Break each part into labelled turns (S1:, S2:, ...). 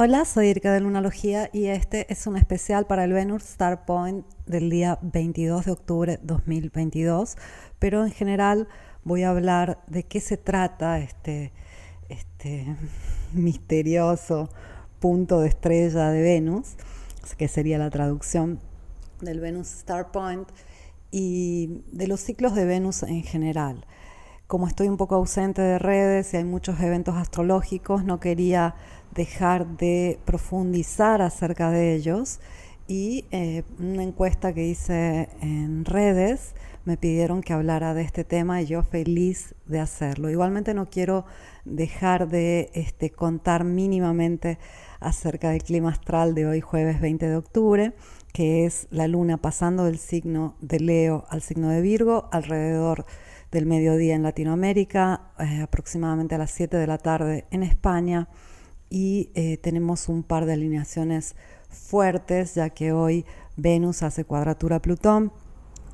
S1: Hola, soy Erika de Lunalogía y este es un especial para el Venus Star Point del día 22 de octubre 2022, pero en general voy a hablar de qué se trata este misterioso punto de estrella de Venus, que sería la traducción del Venus Star Point, y de los ciclos de Venus en general. Como estoy un poco ausente de redes y hay muchos eventos astrológicos, no quería dejar de profundizar acerca de ellos, y una encuesta que hice en redes me pidieron que hablara de este tema y yo feliz de hacerlo. Igualmente no quiero dejar de contar mínimamente acerca del clima astral de hoy, jueves 20 de octubre, que es la luna pasando del signo de Leo al signo de Virgo alrededor del mediodía en Latinoamérica, aproximadamente a las 7 de la tarde en España, y tenemos un par de alineaciones fuertes, ya que hoy Venus hace cuadratura a Plutón,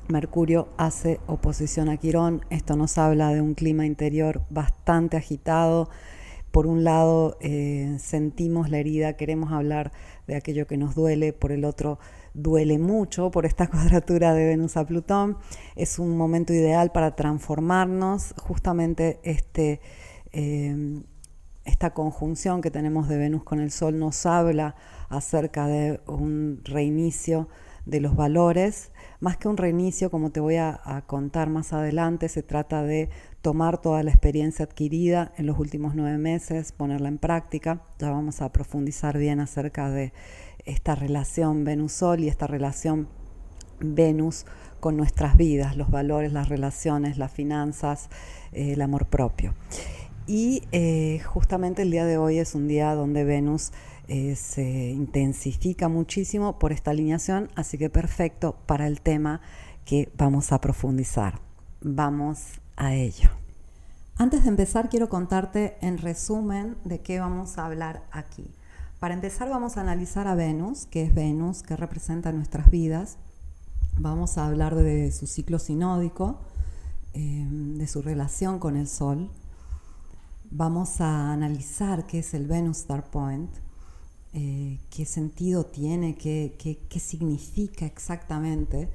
S1: Mercurio hace oposición a Quirón. Esto nos habla de un clima interior bastante agitado. Por un lado sentimos la herida, queremos hablar de aquello que nos duele, por el otro duele mucho por esta cuadratura de Venus a Plutón. Es un momento ideal para transformarnos. Justamente esta conjunción que tenemos de Venus con el Sol nos habla acerca de un reinicio de los valores. Más que un reinicio, como te voy a contar más adelante, se trata de tomar toda la experiencia adquirida en los últimos 9 meses, ponerla en práctica. Ya vamos a profundizar bien acerca de esta relación Venus-Sol y esta relación Venus con nuestras vidas, los valores, las relaciones, las finanzas, el amor propio. Y justamente el día de hoy es un día donde Venus se intensifica muchísimo por esta alineación, así que perfecto para el tema que vamos a profundizar. Vamos a ello. Antes de empezar, quiero contarte en resumen de qué vamos a hablar aquí. Para empezar, vamos a analizar a Venus, qué es Venus, qué representa en nuestras vidas. Vamos a hablar de su ciclo sinódico, de su relación con el Sol. Vamos a analizar qué es el Venus Star Point, qué sentido tiene, qué significa exactamente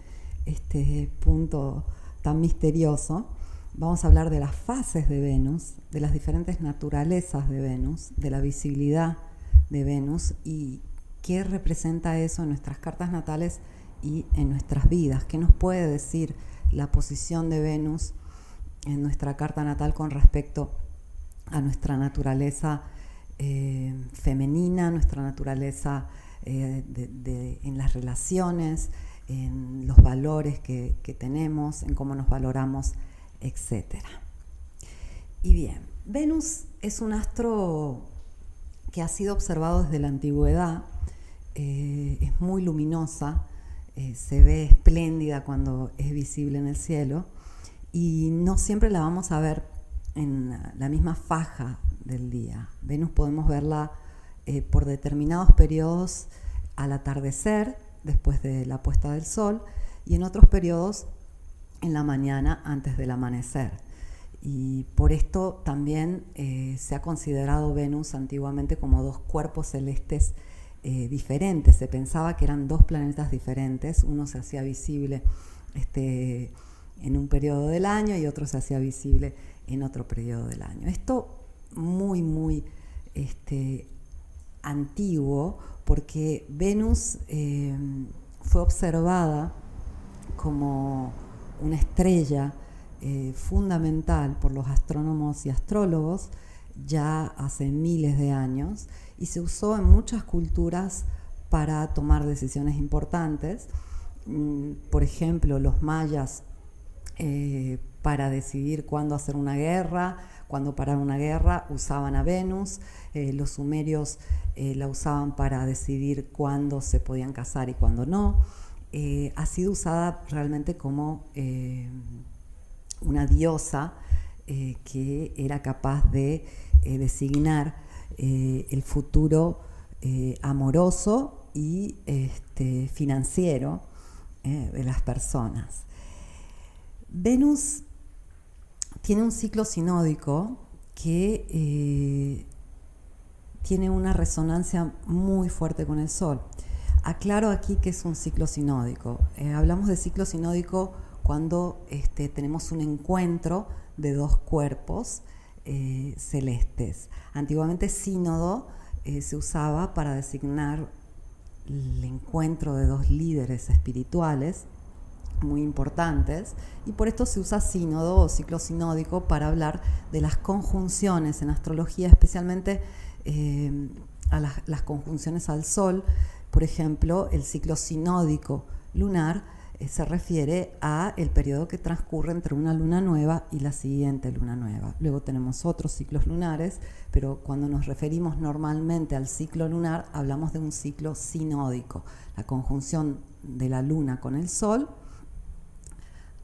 S1: este punto tan misterioso. Vamos a hablar de las fases de Venus, de las diferentes naturalezas de Venus, de la visibilidad de Venus y qué representa eso en nuestras cartas natales y en nuestras vidas. ¿Qué nos puede decir la posición de Venus en nuestra carta natal con respecto a nuestra naturaleza femenina, nuestra naturaleza en las relaciones, en los valores que tenemos, en cómo nos valoramos, etc. Y bien, Venus es un astro que ha sido observado desde la antigüedad, es muy luminosa, se ve espléndida cuando es visible en el cielo y no siempre la vamos a ver en la misma faja del día. Venus podemos verla por determinados periodos al atardecer, después de la puesta del sol, y en otros periodos en la mañana antes del amanecer. Y por esto también se ha considerado Venus antiguamente como dos cuerpos celestes diferentes. Se pensaba que eran dos planetas diferentes, uno se hacía visible en un periodo del año y otro se hacía visible en otro periodo del año. Esto muy antiguo, porque Venus fue observada como una estrella fundamental por los astrónomos y astrólogos ya hace miles de años y se usó en muchas culturas para tomar decisiones importantes. Por ejemplo, los mayas para decidir cuándo hacer una guerra, cuándo parar una guerra, usaban a Venus. Los sumerios la usaban para decidir cuándo se podían casar y cuándo no. Ha sido usada realmente como una diosa que era capaz de designar el futuro amoroso y financiero de las personas. Venus tiene un ciclo sinódico que tiene una resonancia muy fuerte con el Sol. Aclaro aquí que es un ciclo sinódico. Hablamos de ciclo sinódico cuando tenemos un encuentro de dos cuerpos celestes. Antiguamente sínodo se usaba para designar el encuentro de dos líderes espirituales muy importantes, y por esto se usa sínodo o ciclo sinódico para hablar de las conjunciones en astrología, especialmente a las conjunciones al Sol. Por ejemplo, el ciclo sinódico lunar se refiere a el periodo que transcurre entre una luna nueva y la siguiente luna nueva. Luego tenemos otros ciclos lunares, pero cuando nos referimos normalmente al ciclo lunar, hablamos de un ciclo sinódico, la conjunción de la luna con el Sol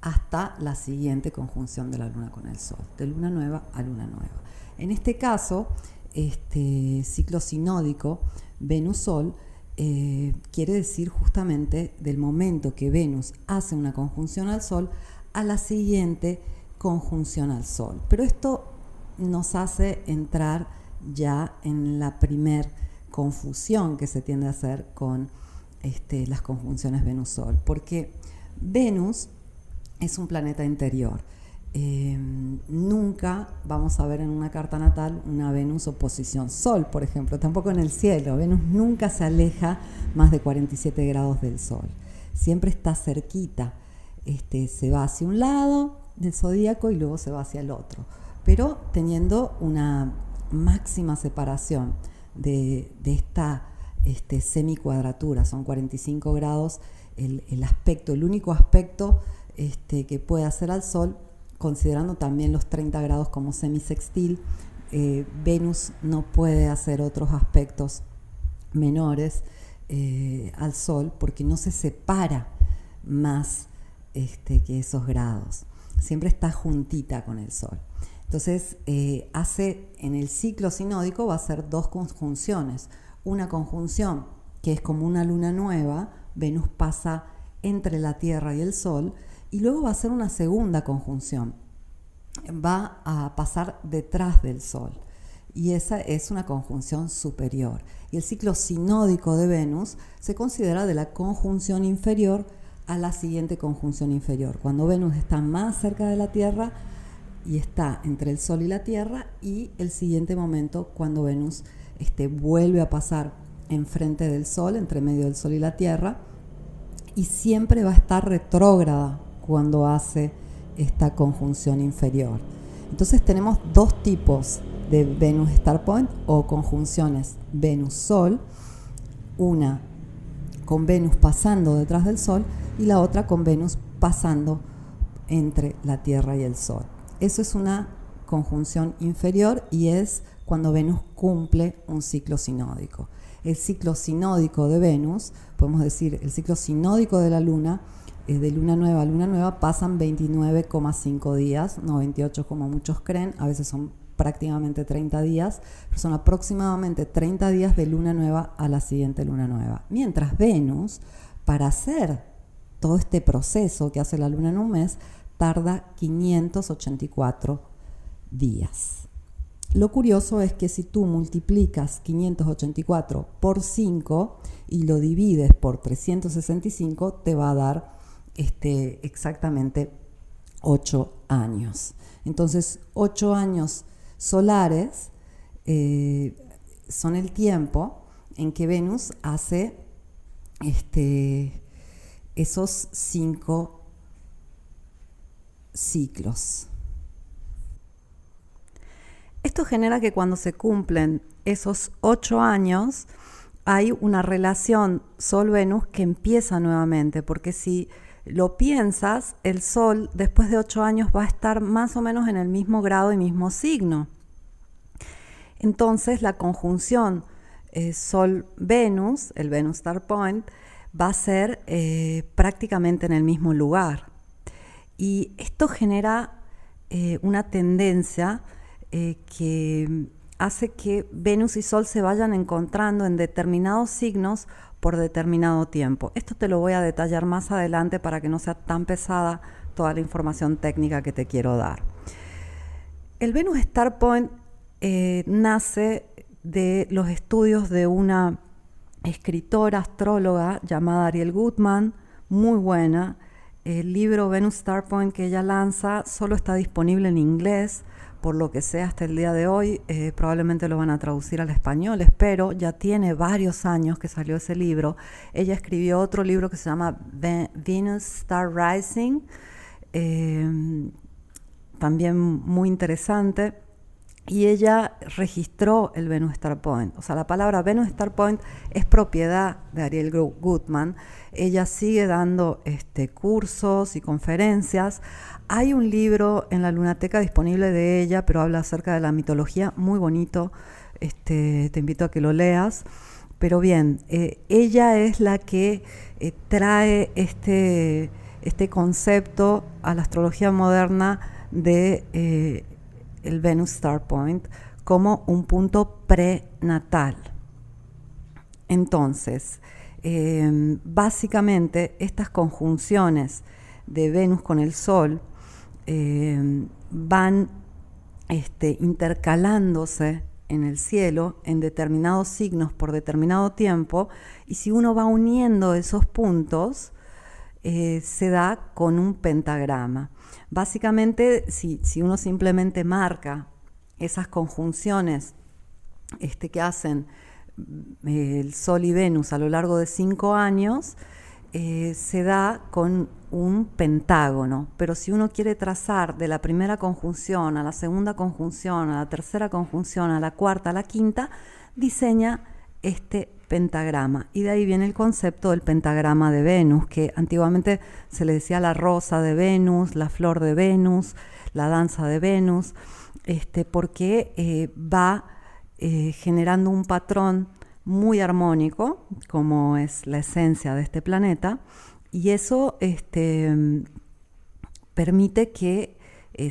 S1: hasta la siguiente conjunción de la luna con el Sol, de luna nueva a luna nueva. En este caso, este ciclo sinódico Venus-Sol quiere decir justamente del momento que Venus hace una conjunción al Sol a la siguiente conjunción al Sol. Pero esto nos hace entrar ya en la primer confusión que se tiende a hacer con las conjunciones Venus-Sol, porque Venus es un planeta interior. Nunca vamos a ver en una carta natal una Venus oposición Sol, por ejemplo, tampoco en el cielo. Venus nunca se aleja más de 47 grados del Sol, siempre está cerquita, se va hacia un lado del zodíaco y luego se va hacia el otro, pero teniendo una máxima separación de esta semicuadratura. Son 45 grados el aspecto, el único aspecto que puede hacer al Sol, considerando también los 30 grados como semisextil. Venus no puede hacer otros aspectos menores al Sol porque no se separa más que esos grados. Siempre está juntita con el Sol. Entonces, hace en el ciclo sinódico va a ser dos conjunciones. Una conjunción que es como una luna nueva, Venus pasa entre la Tierra y el Sol, y luego va a ser una segunda conjunción, va a pasar detrás del Sol, y esa es una conjunción superior. Y el ciclo sinódico de Venus se considera de la conjunción inferior a la siguiente conjunción inferior, cuando Venus está más cerca de la Tierra y está entre el Sol y la Tierra, y el siguiente momento cuando Venus vuelve a pasar enfrente del Sol, entre medio del Sol y la Tierra, y siempre va a estar retrógrada cuando hace esta conjunción inferior. Entonces tenemos dos tipos de Venus Star Point o conjunciones Venus-Sol, una con Venus pasando detrás del Sol y la otra con Venus pasando entre la Tierra y el Sol. Eso es una conjunción inferior y es cuando Venus cumple un ciclo sinódico. El ciclo sinódico de Venus, podemos decir el ciclo sinódico de la Luna, de luna nueva a luna nueva pasan 29,5 días, no 28 como muchos creen, a veces son prácticamente 30 días, pero son aproximadamente 30 días de luna nueva a la siguiente luna nueva. Mientras Venus, para hacer todo este proceso que hace la luna en un mes, tarda 584 días. Lo curioso es que si tú multiplicas 584 por 5 y lo divides por 365, te va a dar exactamente 8 años. Entonces, 8 años solares son el tiempo en que Venus hace esos 5 ciclos. Esto genera que cuando se cumplen esos 8 años, hay una relación Sol-Venus que empieza nuevamente, porque si lo piensas, el Sol después de 8 años va a estar más o menos en el mismo grado y mismo signo. Entonces la conjunción Sol-Venus, el Venus Star Point, va a ser prácticamente en el mismo lugar. Y esto genera una tendencia que hace que Venus y Sol se vayan encontrando en determinados signos por determinado tiempo. Esto te lo voy a detallar más adelante para que no sea tan pesada toda la información técnica que te quiero dar. El Venus Star Point nace de los estudios de una escritora, astróloga llamada Ariel Gutman, muy buena. El libro Venus Star Point que ella lanza solo está disponible en inglés, por lo que sea hasta el día de hoy. Probablemente lo van a traducir al español, espero. Ya tiene varios años que salió ese libro. Ella escribió otro libro que se llama Venus Star Rising, también muy interesante. Y ella registró el Venus Star Point. O sea, la palabra Venus Star Point es propiedad de Ariel Gutman. Ella sigue dando cursos y conferencias. Hay un libro en la Lunateca disponible de ella, pero habla acerca de la mitología, muy bonito. Te invito a que lo leas. Pero bien, ella es la que trae este concepto a la astrología moderna de el Venus Star Point como un punto prenatal. Entonces, básicamente estas conjunciones de Venus con el Sol van intercalándose en el cielo en determinados signos por determinado tiempo, y si uno va uniendo esos puntos, se da con un pentagrama. Básicamente, si uno simplemente marca esas conjunciones que hacen el Sol y Venus a lo largo de 5 años, se da con un pentágono. Pero si uno quiere trazar de la primera conjunción a la segunda conjunción, a la tercera conjunción, a la cuarta, a la quinta, diseña este pentagrama, y de ahí viene el concepto del pentagrama de Venus, que antiguamente se le decía la rosa de Venus, la flor de Venus, la danza de Venus, porque va generando un patrón muy armónico, como es la esencia de este planeta, y eso permite que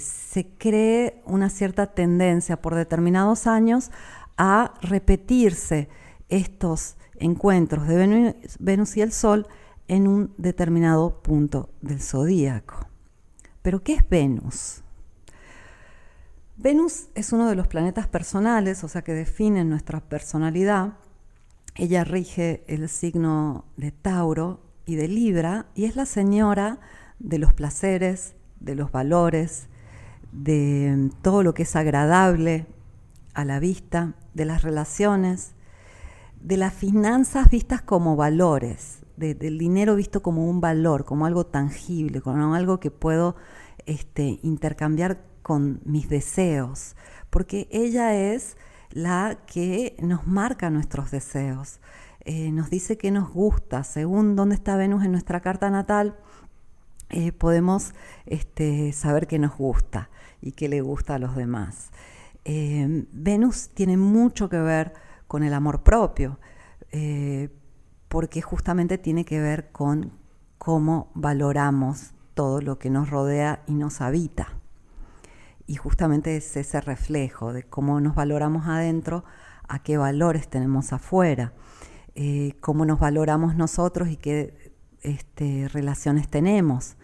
S1: se cree una cierta tendencia por determinados años a repetirse estos encuentros de Venus y el Sol en un determinado punto del zodíaco. ¿Pero qué es Venus? Venus es uno de los planetas personales, o sea, que definen nuestra personalidad. Ella rige el signo de Tauro y de Libra, y es la señora de los placeres, de los valores, de todo lo que es agradable a la vista, de las relaciones, de las finanzas vistas como valores, del dinero visto como un valor, como algo tangible, como algo que puedo intercambiar con mis deseos, porque ella es la que nos marca nuestros deseos, nos dice qué nos gusta. Según dónde está Venus en nuestra carta natal, podemos saber qué nos gusta y qué le gusta a los demás. Venus tiene mucho que ver con el amor propio, porque justamente tiene que ver con cómo valoramos todo lo que nos rodea y nos habita. Y justamente es ese reflejo de cómo nos valoramos adentro, a qué valores tenemos afuera, cómo nos valoramos nosotros y qué relaciones tenemos.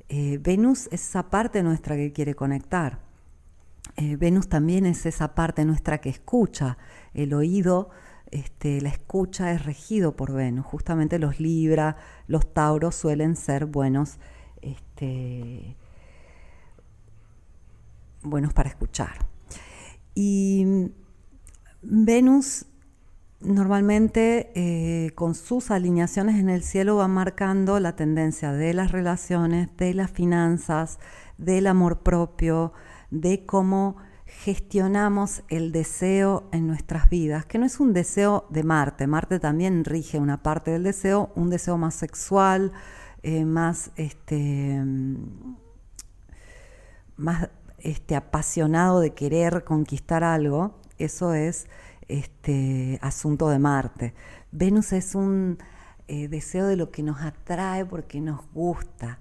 S1: Venus es esa parte nuestra que quiere conectar. Venus también es esa parte nuestra que escucha. El oído, la escucha es regido por Venus. Justamente los Libra, los Tauros suelen ser buenos para escuchar. Y Venus normalmente con sus alineaciones en el cielo va marcando la tendencia de las relaciones, de las finanzas, del amor propio, de cómo gestionamos el deseo en nuestras vidas, que no es un deseo de Marte. Marte también rige una parte del deseo, un deseo más sexual, más apasionado de querer conquistar algo. Eso es asunto de Marte. Venus es un deseo de lo que nos atrae porque nos gusta,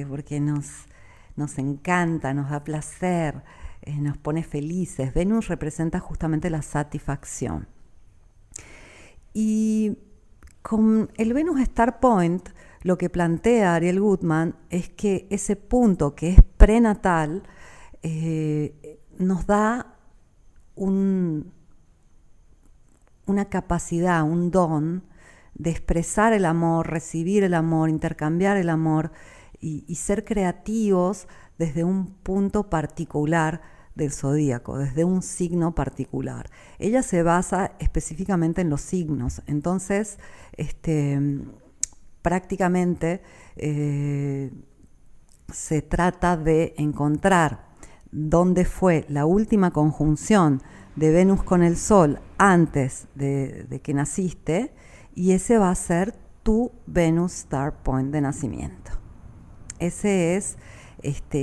S1: porque nos encanta, nos da placer, nos pone felices. Venus representa justamente la satisfacción. Y con el Venus Star Point, lo que plantea Ariel Gutman es que ese punto que es prenatal nos da un una capacidad, un don de expresar el amor, recibir el amor, intercambiar el amor y ser creativos desde un punto particular del zodíaco, desde un signo particular. Ella se basa específicamente en los signos, entonces prácticamente se trata de encontrar dónde fue la última conjunción de Venus con el Sol antes de que naciste, y ese va a ser tu Venus Star Point de nacimiento. Ese es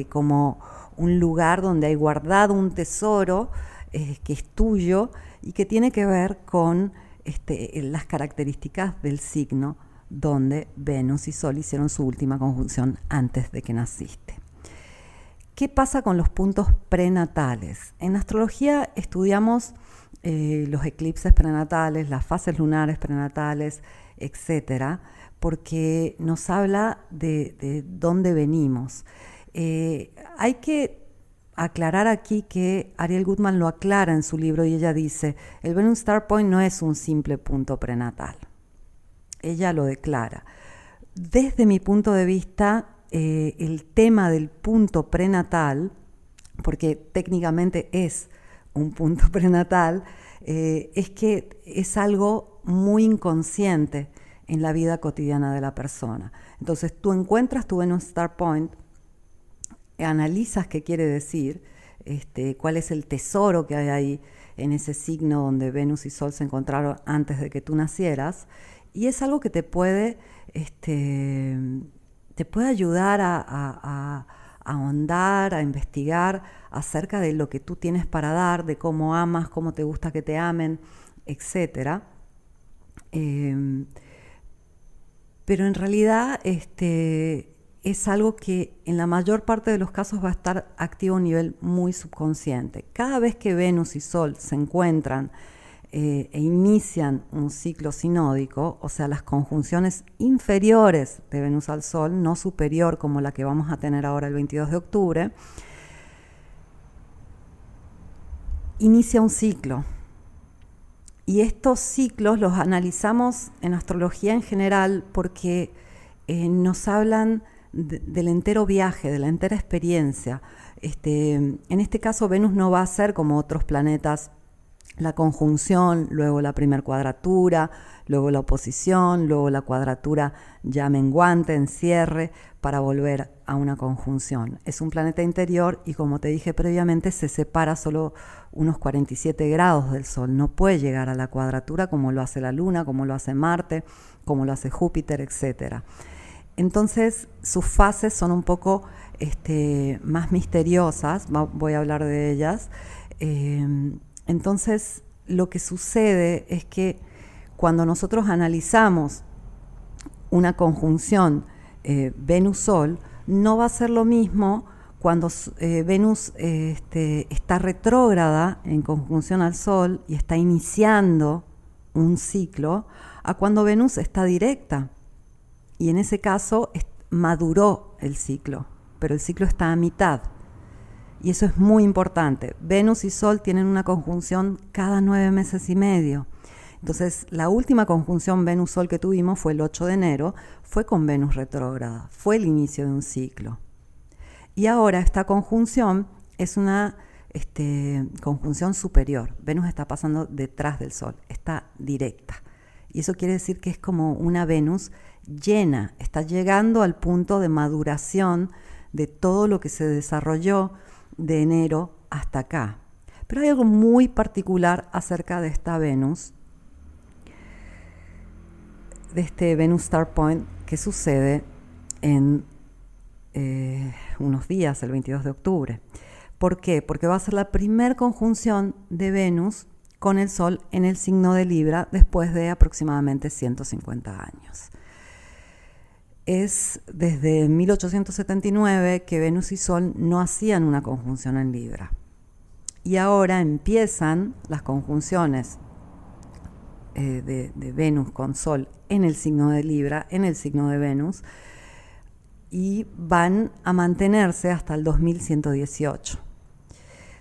S1: como un lugar donde hay guardado un tesoro que es tuyo y que tiene que ver con las características del signo donde Venus y Sol hicieron su última conjunción antes de que naciste. ¿Qué pasa con los puntos prenatales? En astrología estudiamos los eclipses prenatales, las fases lunares prenatales, etcétera, porque nos habla de dónde venimos. Hay que aclarar aquí que Ariel Gutman lo aclara en su libro y ella dice, el Venus Star Point no es un simple punto prenatal. Ella lo declara. Desde mi punto de vista, el tema del punto prenatal, porque técnicamente es un punto prenatal, es que es algo muy inconsciente en la vida cotidiana de la persona. Entonces tú encuentras tu Venus Star Point, analizas qué quiere decir, cuál es el tesoro que hay ahí en ese signo donde Venus y Sol se encontraron antes de que tú nacieras, y es algo que te puede ayudar a ahondar, a investigar acerca de lo que tú tienes para dar, de cómo amas, cómo te gusta que te amen, etc. Pero en realidad es algo que en la mayor parte de los casos va a estar activo a un nivel muy subconsciente. Cada vez que Venus y Sol se encuentran e inician un ciclo sinódico, o sea, las conjunciones inferiores de Venus al Sol, no superior como la que vamos a tener ahora el 22 de octubre, inicia un ciclo. Y estos ciclos los analizamos en astrología en general porque nos hablan del entero viaje, de la entera experiencia. En este caso, Venus no va a ser como otros planetas, la conjunción, luego la primer cuadratura, luego la oposición, luego la cuadratura ya menguante, en cierre, para volver a una conjunción. Es un planeta interior y, como te dije previamente, se separa solo unos 47 grados del Sol. No puede llegar a la cuadratura como lo hace la Luna, como lo hace Marte, como lo hace Júpiter, etc. Entonces, sus fases son un poco más misteriosas, voy a hablar de ellas. Entonces, lo que sucede es que cuando nosotros analizamos una conjunción Venus-Sol, no va a ser lo mismo cuando Venus está retrógrada en conjunción al Sol y está iniciando un ciclo, a cuando Venus está directa. Y en ese caso maduró el ciclo, pero el ciclo está a mitad. Y eso es muy importante. Venus y Sol tienen una conjunción cada 9 meses y medio. Entonces, la última conjunción Venus-Sol que tuvimos fue el 8 de enero, fue con Venus retrógrada, fue el inicio de un ciclo. Y ahora esta conjunción es una conjunción superior. Venus está pasando detrás del Sol, está directa. Y eso quiere decir que es como una Venus llena, está llegando al punto de maduración de todo lo que se desarrolló de enero hasta acá. Pero hay algo muy particular acerca de esta Venus, de este Venus Star Point, que sucede en unos días, el 22 de octubre. ¿Por qué? Porque va a ser la primera conjunción de Venus con el Sol en el signo de Libra después de aproximadamente 150 años. Es desde 1879 que Venus y Sol no hacían una conjunción en Libra. Y ahora empiezan las conjunciones de Venus con Sol en el signo de Libra, en el signo de Venus, y van a mantenerse hasta el 2118.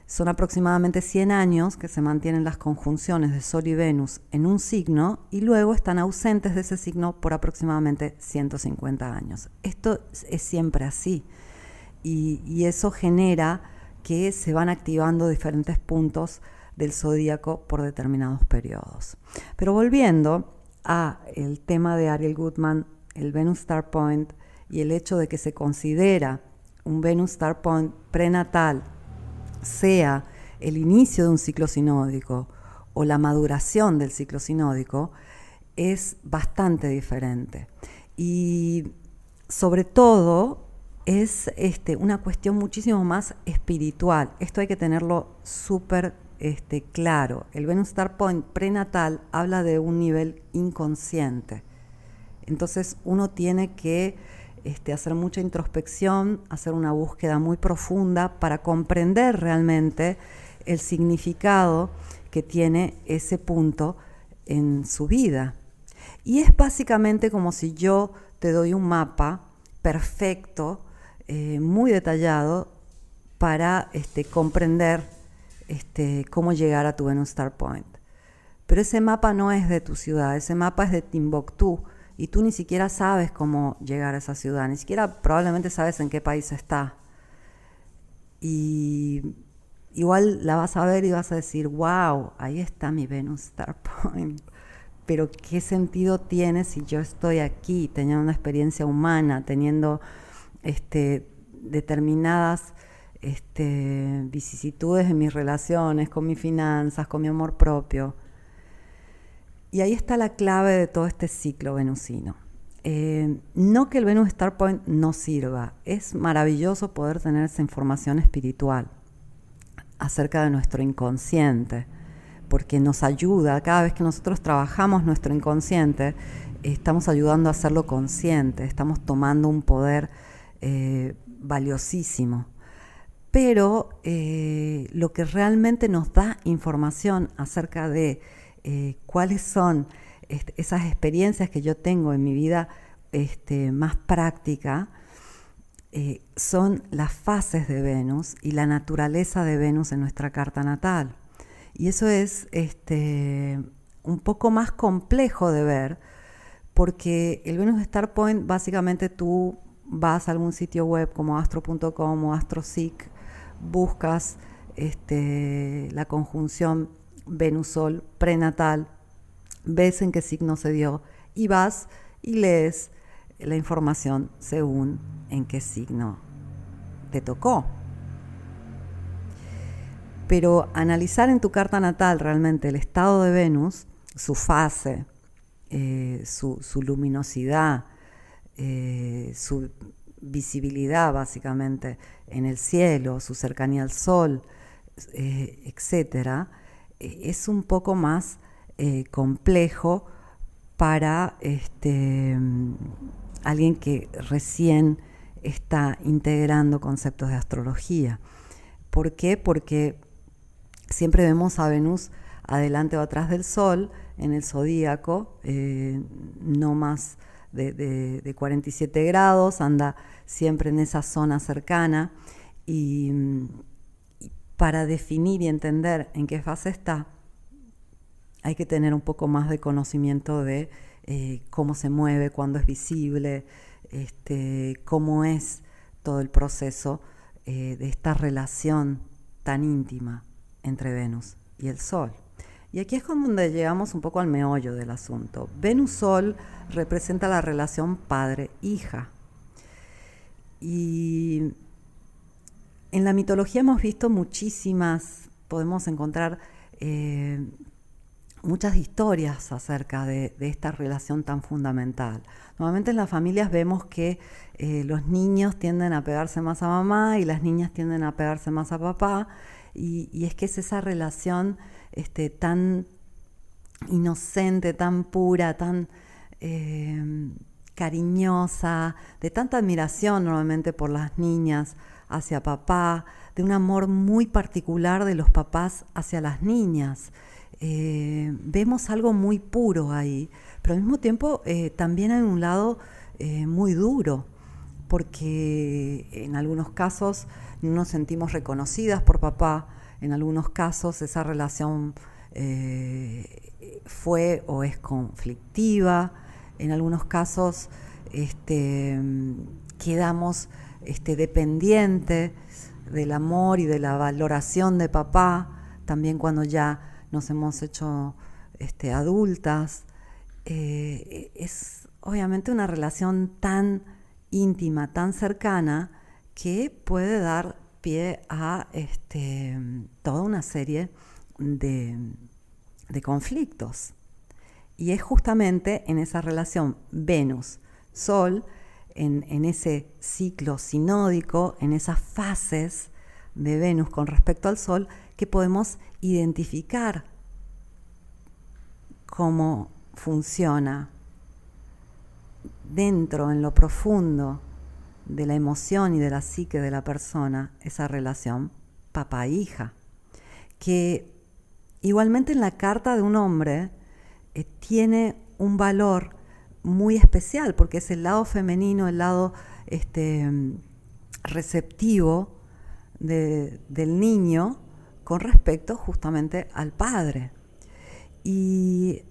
S1: Son aproximadamente 100 años que se mantienen las conjunciones de Sol y Venus en un signo y luego están ausentes de ese signo por aproximadamente 150 años. Esto es siempre así y eso genera que se van activando diferentes puntos del zodíaco por determinados periodos. Pero volviendo a el tema de Ariel Goodman, el Venus Star Point y el hecho de que se considera un Venus Star Point prenatal sea el inicio de un ciclo sinódico o la maduración del ciclo sinódico, es bastante diferente. Y sobre todo es una cuestión muchísimo más espiritual. Esto hay que tenerlo súper claro. El Venus Star Point prenatal habla de un nivel inconsciente. Entonces uno tiene que hacer mucha introspección, hacer una búsqueda muy profunda para comprender realmente el significado que tiene ese punto en su vida. Y es básicamente como si yo te doy un mapa perfecto, muy detallado, para comprender cómo llegar a tu Venus Star Point. Pero ese mapa no es de tu ciudad, ese mapa es de Timbuktu, y tú ni siquiera sabes cómo llegar a esa ciudad, ni siquiera probablemente sabes en qué país está. Y igual la vas a ver y vas a decir, wow, ahí está mi Venus Star Point. Pero ¿qué sentido tiene si yo estoy aquí, teniendo una experiencia humana, teniendo determinadas vicisitudes en mis relaciones, con mis finanzas, con mi amor propio? Y ahí está la clave de todo este ciclo venusino. No que el Venus Star Point no sirva, es maravilloso poder tener esa información espiritual acerca de nuestro inconsciente, porque nos ayuda, cada vez que nosotros trabajamos nuestro inconsciente, estamos ayudando a hacerlo consciente, estamos tomando un poder valiosísimo. Pero lo que realmente nos da información acerca de cuáles son esas experiencias que yo tengo en mi vida más práctica, son las fases de Venus y la naturaleza de Venus en nuestra carta natal. Y eso es un poco más complejo de ver, porque el Venus Star Point, básicamente tú vas a algún sitio web como astro.com o AstroSeek, buscas la conjunción Venus-Sol prenatal, ves en qué signo se dio y vas y lees la información según en qué signo te tocó. Pero analizar en tu carta natal realmente el estado de Venus, su fase, su luminosidad, su visibilidad básicamente en el cielo, su cercanía al Sol, etcétera, es un poco más complejo para alguien que recién está integrando conceptos de astrología. ¿Por qué? Porque siempre vemos a Venus adelante o atrás del Sol en el zodíaco, no más de 47 grados, anda siempre en esa zona cercana, y para definir y entender en qué fase está, hay que tener un poco más de conocimiento de cómo se mueve, cuándo es visible, cómo es todo el proceso de esta relación tan íntima entre Venus y el Sol. Y aquí es donde llegamos un poco al meollo del asunto. Venus-Sol representa la relación padre-hija. Y en la mitología hemos visto muchísimas, podemos encontrar muchas historias acerca de esta relación tan fundamental. Normalmente en las familias vemos que los niños tienden a pegarse más a mamá y las niñas tienden a pegarse más a papá, y es que es esa relación tan inocente, tan pura, tan cariñosa, de tanta admiración normalmente por las niñas hacia papá, de un amor muy particular de los papás hacia las niñas. Vemos algo muy puro ahí, pero al mismo tiempo también hay un lado muy duro, porque en algunos casos no nos sentimos reconocidas por papá, En algunos casos esa relación fue o es conflictiva. En algunos casos quedamos dependientes del amor y de la valoración de papá, también cuando ya nos hemos hecho adultas. Es obviamente una relación tan íntima, tan cercana, que puede dar pie a toda una serie de conflictos. Y es justamente en esa relación Venus-Sol, en ese ciclo sinódico, en esas fases de Venus con respecto al Sol, que podemos identificar cómo funciona dentro, en lo profundo de la emoción y de la psique de la persona, esa relación papá-hija, que igualmente en la carta de un hombre tiene un valor muy especial, porque es el lado femenino, el lado receptivo del niño con respecto justamente al padre. Y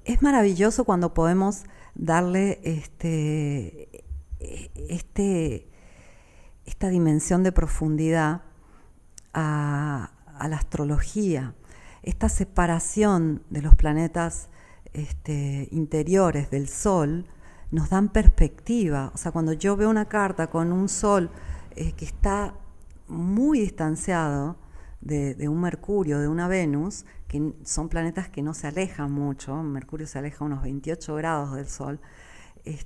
S1: es maravilloso cuando podemos darle esta dimensión de profundidad a la astrología, esta separación de los planetas interiores del Sol nos dan perspectiva. O sea, cuando yo veo una carta con un Sol que está muy distanciado de un Mercurio, de una Venus, que son planetas que no se alejan mucho, Mercurio se aleja a unos 28 grados del Sol, y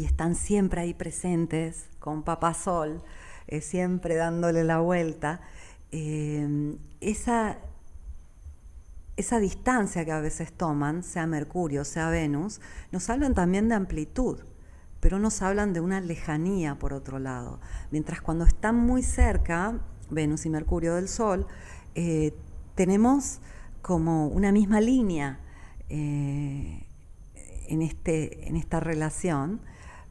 S1: están siempre ahí presentes con Papá Sol, siempre dándole la vuelta. Esa distancia que a veces toman, sea Mercurio, sea Venus, nos hablan también de amplitud, pero nos hablan de una lejanía por otro lado. Mientras cuando están muy cerca, Venus y Mercurio del Sol, tenemos como una misma línea en esta relación,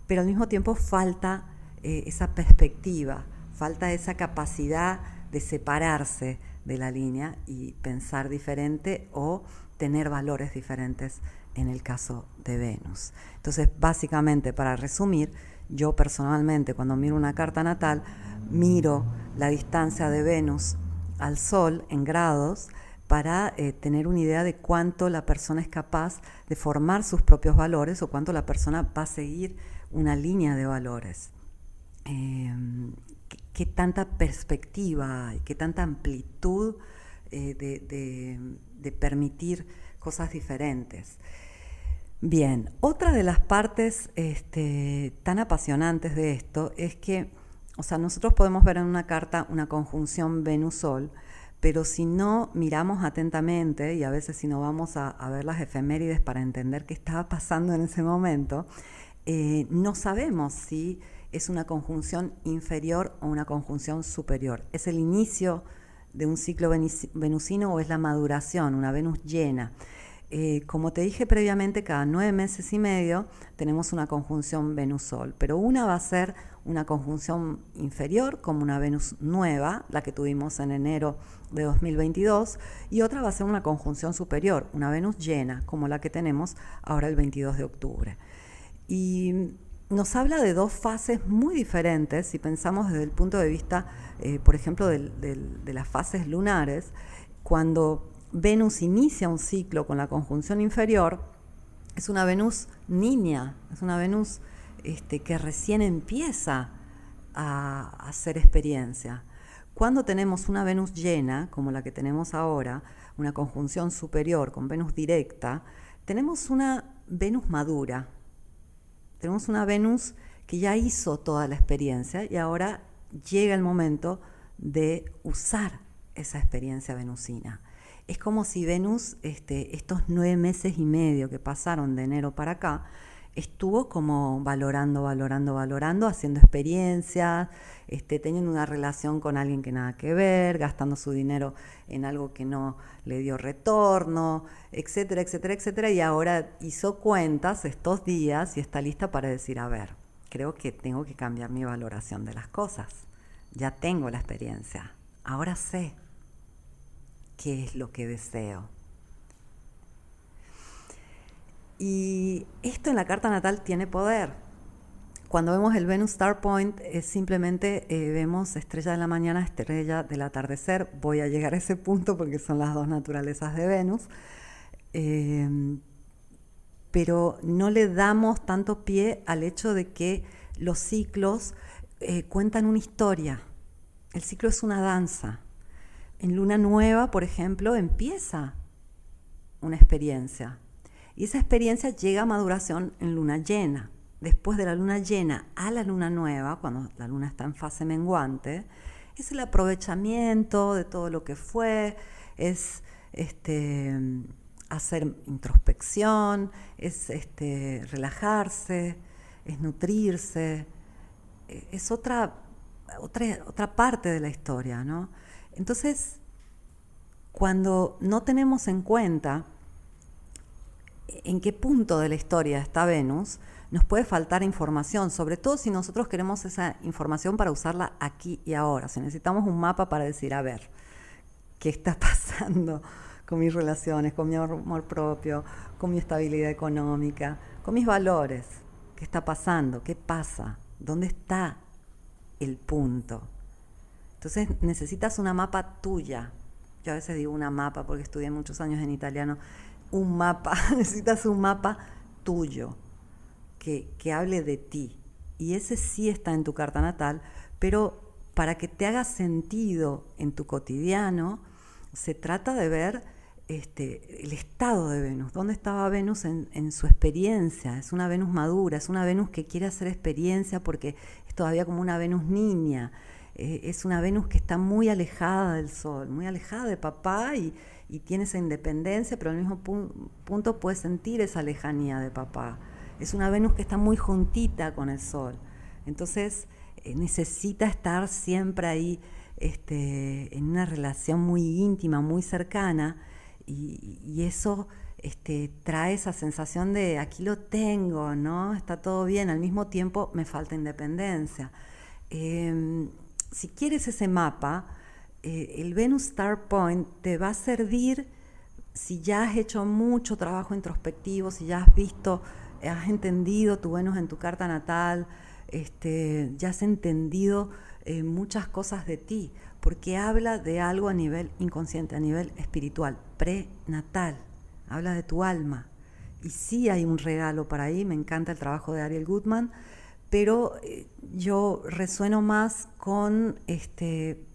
S1: pero al mismo tiempo falta esa perspectiva, falta esa capacidad de separarse de la línea y pensar diferente o tener valores diferentes en el caso de Venus. Entonces, básicamente, para resumir, yo personalmente cuando miro una carta natal, miro la distancia de Venus al Sol en grados para tener una idea de cuánto la persona es capaz de formar sus propios valores o cuánto la persona va a seguir una línea de valores. Qué tanta perspectiva y qué tanta amplitud de permitir cosas diferentes. Bien, otra de las partes tan apasionantes de esto es que, o sea, nosotros podemos ver en una carta una conjunción Venus-Sol, pero si no miramos atentamente, y a veces si no vamos a ver las efemérides para entender qué estaba pasando en ese momento, no sabemos si es una conjunción inferior o una conjunción superior. ¿Es el inicio de un ciclo venusino o es la maduración, una Venus llena? Como te dije previamente, cada 9 meses y medio tenemos una conjunción Venus-Sol, pero una va a ser una conjunción inferior, como una Venus nueva, la que tuvimos en enero de 2022, y otra va a ser una conjunción superior, una Venus llena, como la que tenemos ahora el 22 de octubre. Y nos habla de dos fases muy diferentes, si pensamos desde el punto de vista, por ejemplo, de las fases lunares. Cuando Venus inicia un ciclo con la conjunción inferior, es una Venus niña, es una Venus que recién empieza a hacer experiencia. Cuando tenemos una Venus llena, como la que tenemos ahora, una conjunción superior con Venus directa, tenemos una Venus madura. Tenemos una Venus que ya hizo toda la experiencia y ahora llega el momento de usar esa experiencia venusina. Es como si Venus, estos 9 meses y medio que pasaron de enero para acá, estuvo como valorando, haciendo experiencias, teniendo una relación con alguien que nada que ver, gastando su dinero en algo que no le dio retorno, etcétera, etcétera, etcétera. Y ahora hizo cuentas estos días y está lista para decir, a ver, creo que tengo que cambiar mi valoración de las cosas. Ya tengo la experiencia. ahora sé qué es lo que deseo. Y esto en la carta natal tiene poder. Cuando vemos el Venus Star Point, simplemente vemos estrella de la mañana, estrella del atardecer. Voy a llegar a ese punto porque son las dos naturalezas de Venus. Pero no le damos tanto pie al hecho de que los ciclos cuentan una historia. El ciclo es una danza. En luna nueva, por ejemplo, empieza una experiencia. Y esa experiencia llega a maduración en luna llena. Después de la luna llena a la luna nueva, cuando la luna está en fase menguante, es el aprovechamiento de todo lo que fue, es hacer introspección, es relajarse, es nutrirse, es otra parte de la historia, ¿no? Entonces, cuando no tenemos en cuenta en qué punto de la historia está Venus, nos puede faltar información, sobre todo si nosotros queremos esa información para usarla aquí y ahora. Si necesitamos un mapa para decir, a ver, ¿qué está pasando con mis relaciones, con mi amor propio, con mi estabilidad económica, con mis valores? ¿Qué está pasando? ¿Qué pasa? ¿Dónde está el punto? Entonces necesitas una mapa tuya. Yo a veces digo una mapa porque estudié muchos años en italiano. Un mapa, necesitas un mapa tuyo que hable de ti. Y ese sí está en tu carta natal, pero para que te haga sentido en tu cotidiano, se trata de ver el estado de Venus. ¿Dónde estaba Venus en su experiencia? Es una Venus madura, es una Venus que quiere hacer experiencia porque es todavía como una Venus niña. Es una Venus que está muy alejada del Sol, muy alejada de papá y tiene esa independencia, pero al mismo punto puede sentir esa lejanía de papá. Es una Venus que está muy juntita con el Sol. Entonces necesita estar siempre ahí en una relación muy íntima, muy cercana, y eso trae esa sensación de aquí lo tengo, ¿no? Está todo bien, al mismo tiempo me falta independencia. Si quieres ese mapa, el Venus Star Point te va a servir si ya has hecho mucho trabajo introspectivo, si ya has visto, has entendido tu Venus en tu carta natal, ya has entendido muchas cosas de ti, porque habla de algo a nivel inconsciente, a nivel espiritual, prenatal, habla de tu alma. Y sí hay un regalo para ahí, me encanta el trabajo de Ariel Goodman, pero yo resueno más con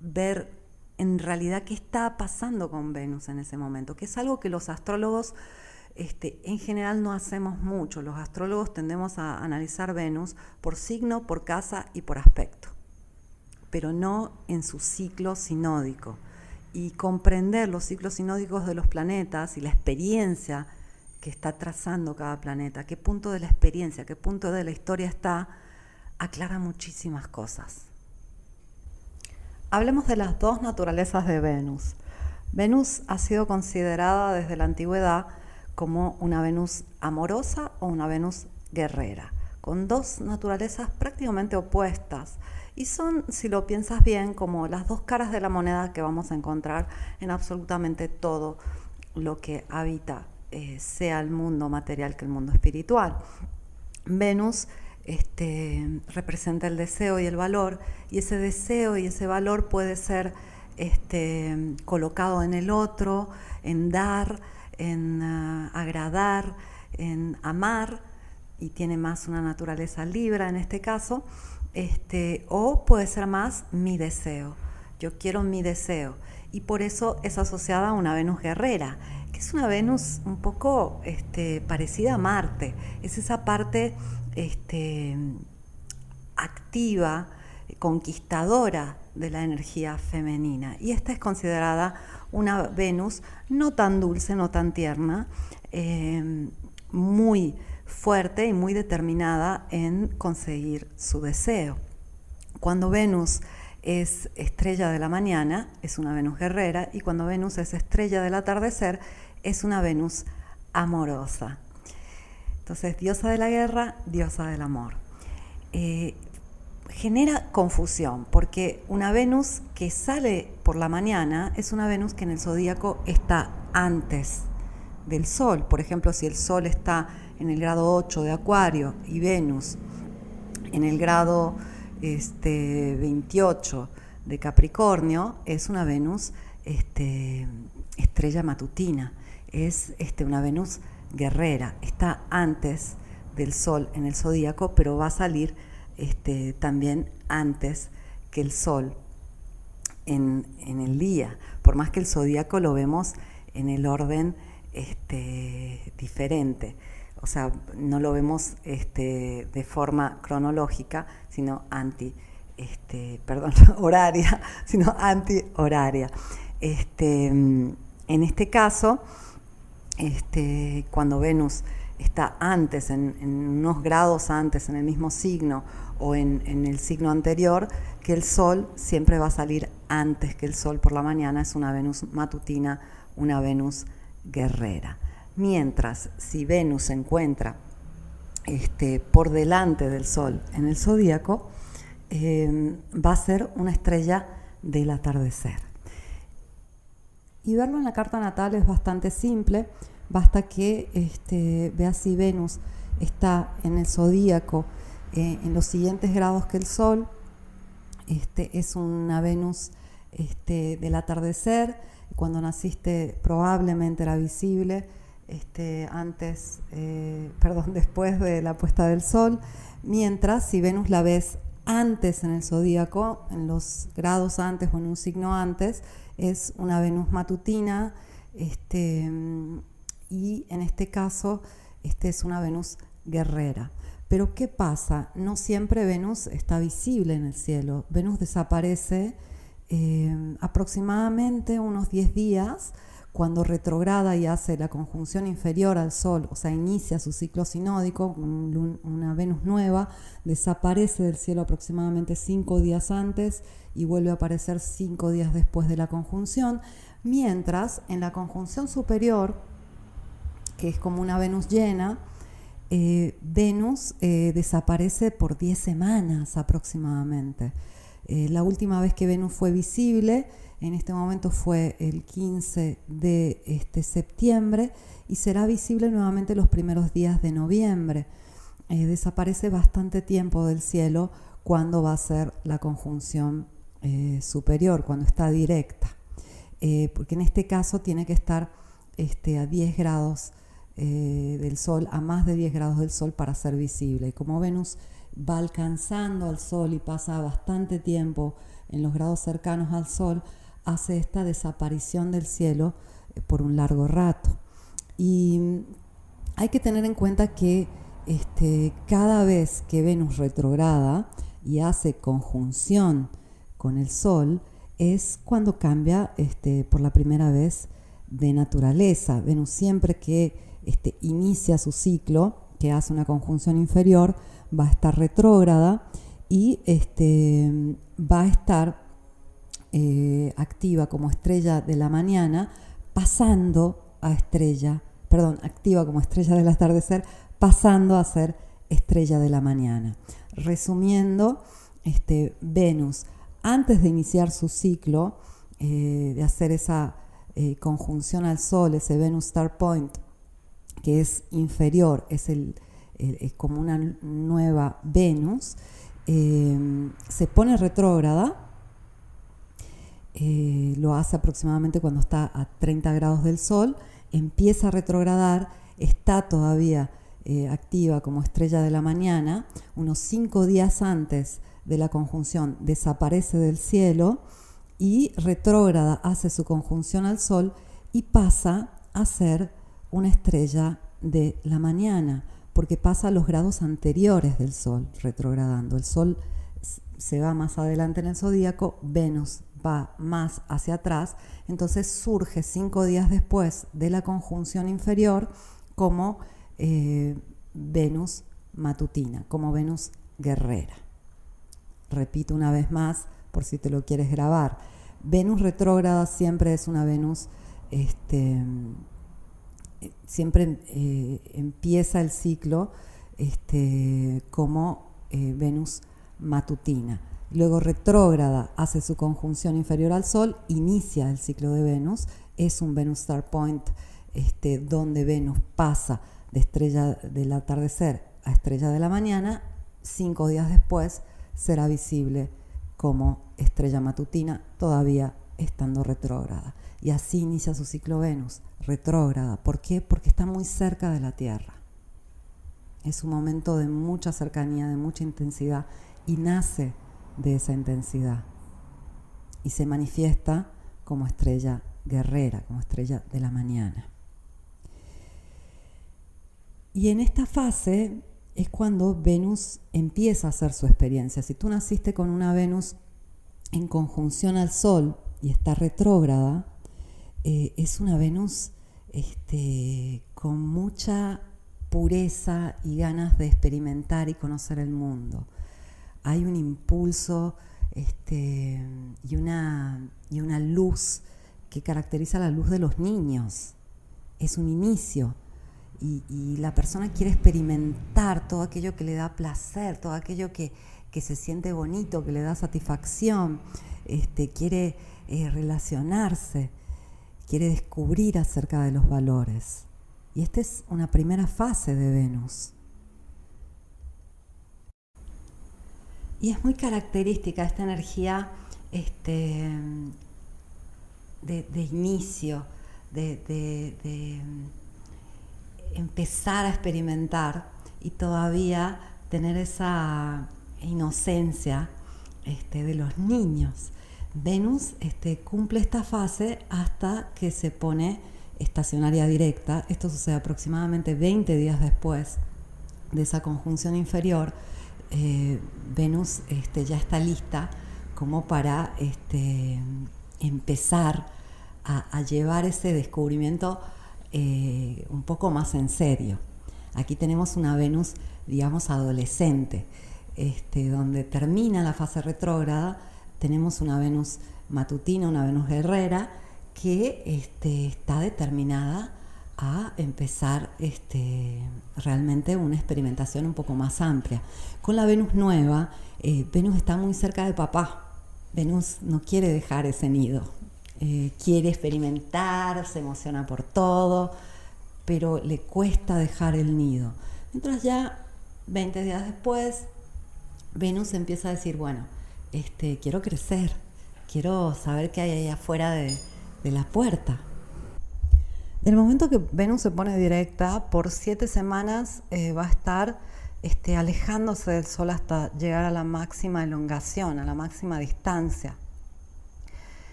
S1: ver en realidad qué está pasando con Venus en ese momento, que es algo que los astrólogos en general no hacemos mucho. Los astrólogos tendemos a analizar Venus por signo, por casa y por aspecto, pero no en su ciclo sinódico. Y comprender los ciclos sinódicos de los planetas y la experiencia que está trazando cada planeta, qué punto de la experiencia, qué punto de la historia está, aclara muchísimas cosas. Hablemos de las dos naturalezas de Venus. Venus ha sido considerada desde la antigüedad como una Venus amorosa o una Venus guerrera, con dos naturalezas prácticamente opuestas. Y son, si lo piensas bien, como las dos caras de la moneda que vamos a encontrar en absolutamente todo lo que habita, sea el mundo material que el mundo espiritual. Venus representa el deseo y el valor, y ese deseo y ese valor puede ser colocado en el otro, en dar, en agradar, en amar, y tiene más una naturaleza Libra en este caso, o puede ser más mi deseo. Yo quiero mi deseo, y por eso es asociada a una Venus guerrera, que es una Venus un poco parecida a Marte. Es esa parte activa, conquistadora de la energía femenina, y esta es considerada una Venus no tan dulce, no tan tierna, muy fuerte y muy determinada en conseguir su deseo. Cuando Venus es estrella de la mañana, es una Venus guerrera, y cuando Venus es estrella del atardecer, es una Venus amorosa. Entonces, diosa de la guerra, diosa del amor. genera confusión, porque una Venus que sale por la mañana es una Venus que en el zodíaco está antes del Sol. Por ejemplo, si el Sol está en el grado 8 de Acuario y Venus en el grado 28 de Capricornio, es una Venus estrella matutina, es una Venus guerrera, está antes del Sol en el zodíaco, pero va a salir también antes que el Sol en el día, por más que el zodíaco lo vemos en el orden diferente, o sea, no lo vemos de forma cronológica, sino horaria, sino anti-horaria. En este caso, cuando Venus está antes, en unos grados antes, en el mismo signo o en el signo anterior que el Sol, siempre va a salir antes que el Sol por la mañana. Es una Venus matutina, una Venus guerrera. Mientras, si Venus se encuentra por delante del Sol en el zodíaco, va a ser una estrella del atardecer. Y verlo en la carta natal es bastante simple. Basta que veas si Venus está en el zodíaco en los siguientes grados que el Sol. Es una Venus del atardecer. Cuando naciste probablemente era visible después de la puesta del Sol. Mientras, si Venus la ves antes en el zodíaco, en los grados antes o en un signo antes, es una Venus matutina, y en este caso es una Venus guerrera. Pero ¿qué pasa? No siempre Venus está visible en el cielo. Venus desaparece aproximadamente unos 10 días cuando retrograda y hace la conjunción inferior al Sol, o sea, inicia su ciclo sinódico, una Venus nueva, desaparece del cielo aproximadamente 5 días antes y vuelve a aparecer 5 días después de la conjunción, mientras en la conjunción superior, que es como una Venus llena, Venus desaparece por 10 semanas aproximadamente. La última vez que Venus fue visible en este momento fue el 15 de septiembre y será visible nuevamente los primeros días de noviembre. Desaparece bastante tiempo del cielo cuando va a ser la conjunción superior, cuando está directa, porque en este caso tiene que estar a 10 grados del Sol, a más de 10 grados del Sol para ser visible. Y como Venus va alcanzando al Sol y pasa bastante tiempo en los grados cercanos al Sol, hace esta desaparición del cielo por un largo rato. Y hay que tener en cuenta que cada vez que Venus retrograda y hace conjunción con el Sol, es cuando cambia por la primera vez de naturaleza. Venus siempre que inicia su ciclo, que hace una conjunción inferior, va a estar retrógrada y va a estar activa como estrella de la mañana, activa como estrella del atardecer, pasando a ser estrella de la mañana. Resumiendo, Venus, antes de iniciar su ciclo, de hacer esa conjunción al Sol, ese Venus Star Point, que es inferior, es como una nueva Venus, se pone retrógrada. Lo hace aproximadamente cuando está a 30 grados del Sol, empieza a retrogradar, está todavía activa como estrella de la mañana, unos 5 días antes de la conjunción desaparece del cielo y retrógrada hace su conjunción al Sol y pasa a ser una estrella de la mañana, porque pasa a los grados anteriores del Sol retrogradando. El Sol se va más adelante en el zodíaco, Venus va más hacia atrás, entonces surge 5 días después de la conjunción inferior como Venus matutina, como Venus guerrera. Repito una vez más, por si te lo quieres grabar, Venus retrógrada siempre es una Venus, siempre empieza el ciclo como Venus matutina. Luego retrógrada, hace su conjunción inferior al Sol, inicia el ciclo de Venus, es un Venus Star Point, donde Venus pasa de estrella del atardecer a estrella de la mañana. 5 días después será visible como estrella matutina, todavía estando retrógrada. Y así inicia su ciclo Venus, retrógrada. ¿Por qué? Porque está muy cerca de la Tierra. Es un momento de mucha cercanía, de mucha intensidad, y nace de esa intensidad. Y se manifiesta como estrella guerrera, como estrella de la mañana. Y en esta fase es cuando Venus empieza a hacer su experiencia. Si tú naciste con una Venus en conjunción al Sol y está retrógrada, es una Venus con mucha pureza y ganas de experimentar y conocer el mundo. Hay un impulso y una luz que caracteriza la luz de los niños. Es un inicio. Y la persona quiere experimentar todo aquello que le da placer, todo aquello que se siente bonito, que le da satisfacción, quiere relacionarse, quiere descubrir acerca de los valores. Y esta es una primera fase de Venus. Y es muy característica esta energía de inicio, de empezar a experimentar y todavía tener esa inocencia de los niños. Venus cumple esta fase hasta que se pone estacionaria directa. Esto sucede aproximadamente 20 días después de esa conjunción inferior. Venus ya está lista como para empezar a llevar ese descubrimiento un poco más en serio. Aquí tenemos una Venus, digamos, adolescente, donde termina la fase retrógrada. Tenemos una Venus matutina, una Venus guerrera, que está determinada a empezar realmente una experimentación un poco más amplia. Con la Venus nueva, Venus está muy cerca de papá. Venus no quiere dejar ese nido. Quiere experimentar, se emociona por todo, pero le cuesta dejar el nido. Mientras ya 20 días después, Venus empieza a decir, bueno, quiero crecer, quiero saber qué hay ahí afuera de la puerta. Del momento que Venus se pone directa, por 7 semanas va a estar alejándose del Sol hasta llegar a la máxima elongación, a la máxima distancia.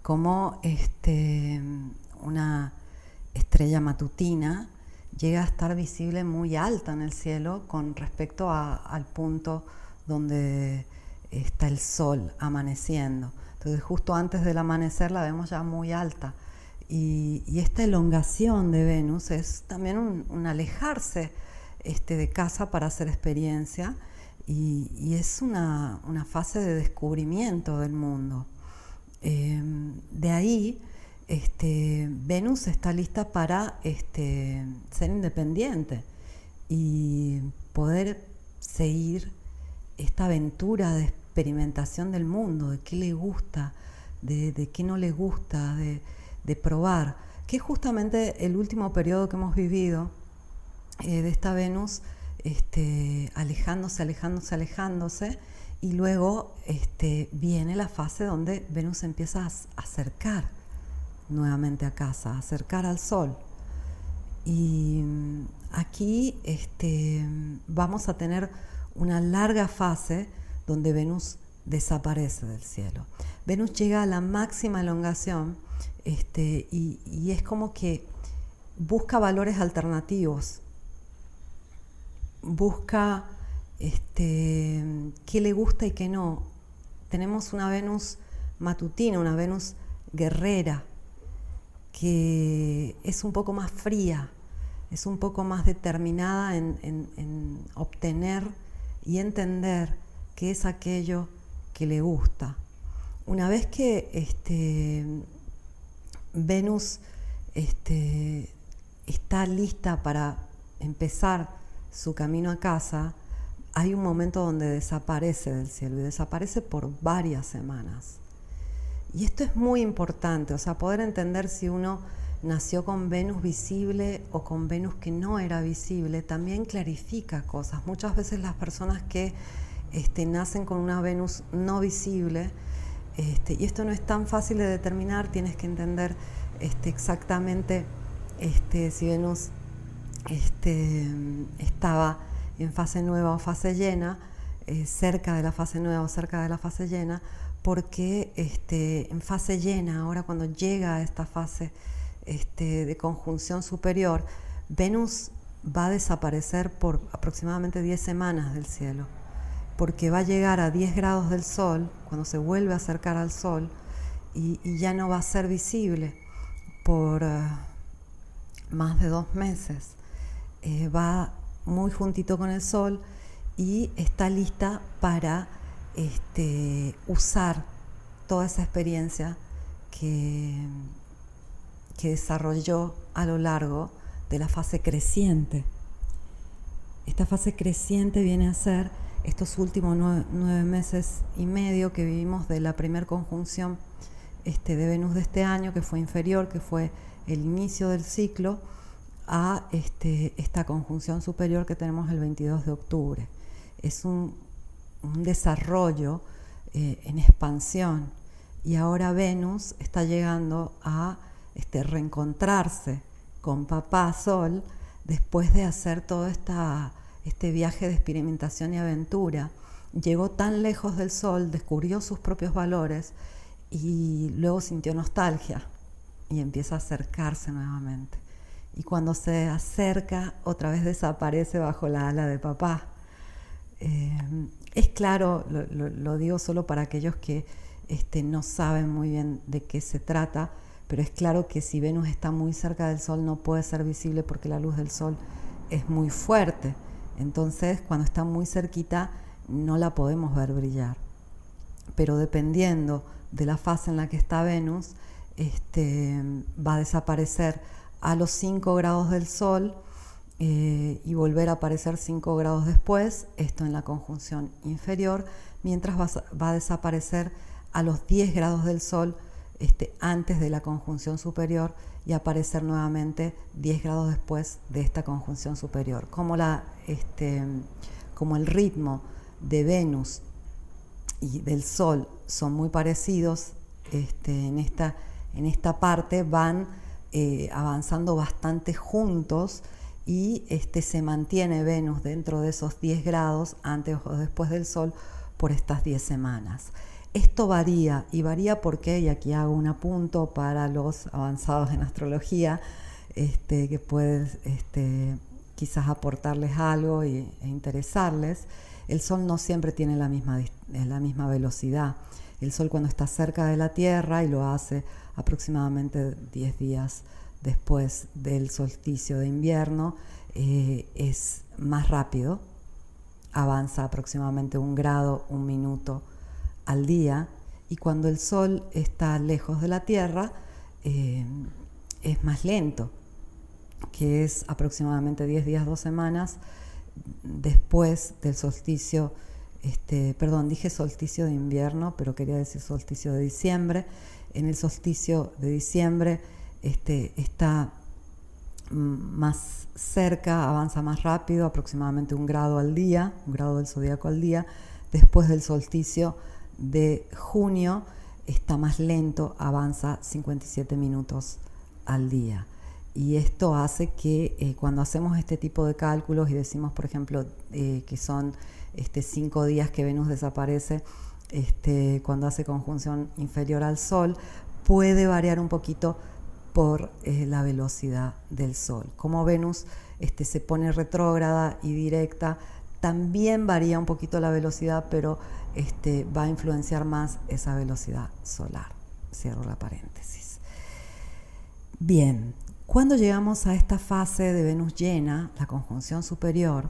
S1: Como una estrella matutina llega a estar visible muy alta en el cielo con respecto al punto donde está el Sol amaneciendo. Entonces justo antes del amanecer la vemos ya muy alta. Y esta elongación de Venus es también un alejarse de casa para hacer experiencia, y es una fase de descubrimiento del mundo. De ahí Venus está lista para ser independiente y poder seguir esta aventura de experimentación del mundo, de qué le gusta, de qué no le gusta, de probar, que es justamente el último periodo que hemos vivido de esta Venus alejándose, y luego viene la fase donde Venus empieza a acercar nuevamente a casa, a acercar al Sol. Y aquí vamos a tener una larga fase donde Venus desaparece del cielo. Venus llega a la máxima elongación y es como que busca valores alternativos, busca qué le gusta y qué no. Tenemos una Venus matutina, una Venus guerrera, que es un poco más fría, es un poco más determinada en obtener y entender qué es aquello que le gusta. Una vez que Venus está lista para empezar su camino a casa, hay un momento donde desaparece del cielo y desaparece por varias semanas. Y esto es muy importante, o sea, poder entender si uno nació con Venus visible o con Venus que no era visible, también clarifica cosas. Muchas veces las personas que nacen con una Venus no visible, y esto no es tan fácil de determinar, tienes que entender exactamente si Venus estaba en fase nueva o fase llena, cerca de la fase nueva o cerca de la fase llena, porque en fase llena, ahora cuando llega a esta fase de conjunción superior, Venus va a desaparecer por aproximadamente 10 semanas del cielo, porque va a llegar a 10 grados del Sol, cuando se vuelve a acercar al Sol, y ya no va a ser visible por más de 2 meses. Va muy juntito con el Sol y está lista para usar toda esa experiencia que desarrolló a lo largo de la fase creciente. Esta fase creciente viene a ser estos últimos 9 meses y medio que vivimos de la primer conjunción de Venus de este año, que fue inferior, que fue el inicio del ciclo, a esta conjunción superior que tenemos el 22 de octubre. Es un desarrollo en expansión, y ahora Venus está llegando a reencontrarse con papá Sol después de hacer todo este viaje de experimentación y aventura. Llegó tan lejos del Sol, descubrió sus propios valores y luego sintió nostalgia y empieza a acercarse nuevamente. Y cuando se acerca, otra vez desaparece bajo la ala de papá. Es claro, lo digo solo para aquellos que no saben muy bien de qué se trata, pero es claro que si Venus está muy cerca del Sol no puede ser visible porque la luz del Sol es muy fuerte. Entonces, cuando está muy cerquita no la podemos ver brillar. Pero dependiendo de la fase en la que está Venus, va a desaparecer a los 5 grados del Sol y volver a aparecer 5 grados después, esto en la conjunción inferior, mientras va a desaparecer a los 10 grados del Sol antes de la conjunción superior y aparecer nuevamente 10 grados después de esta conjunción superior. Como el ritmo de Venus y del Sol son muy parecidos, en esta parte van avanzando bastante juntos y se mantiene Venus dentro de esos 10 grados antes o después del Sol por estas 10 semanas. Esto varía, y varía porque, y aquí hago un apunto para los avanzados en astrología, que puede quizás aportarles algo e interesarles. El Sol no siempre tiene la misma velocidad. El Sol, cuando está cerca de la Tierra, y lo hace aproximadamente 10 días después del solsticio de invierno, es más rápido, avanza aproximadamente 1 grado, 1 minuto al día, y cuando el Sol está lejos de la Tierra es más lento, que es aproximadamente 10 días, 2 semanas después del solsticio, dije solsticio de invierno, pero quería decir solsticio de diciembre. En el solsticio de diciembre está más cerca, avanza más rápido, aproximadamente 1 grado al día, 1 grado del zodíaco al día. Después del solsticio de junio está más lento, avanza 57 minutos al día. Y esto hace que cuando hacemos este tipo de cálculos y decimos, por ejemplo, que son 5 días que Venus desaparece cuando hace conjunción inferior al Sol, puede variar un poquito por la velocidad del Sol. Como Venus se pone retrógrada y directa, también varía un poquito la velocidad, pero va a influenciar más esa velocidad solar. Cierro la paréntesis. Bien, cuando llegamos a esta fase de Venus llena, la conjunción superior,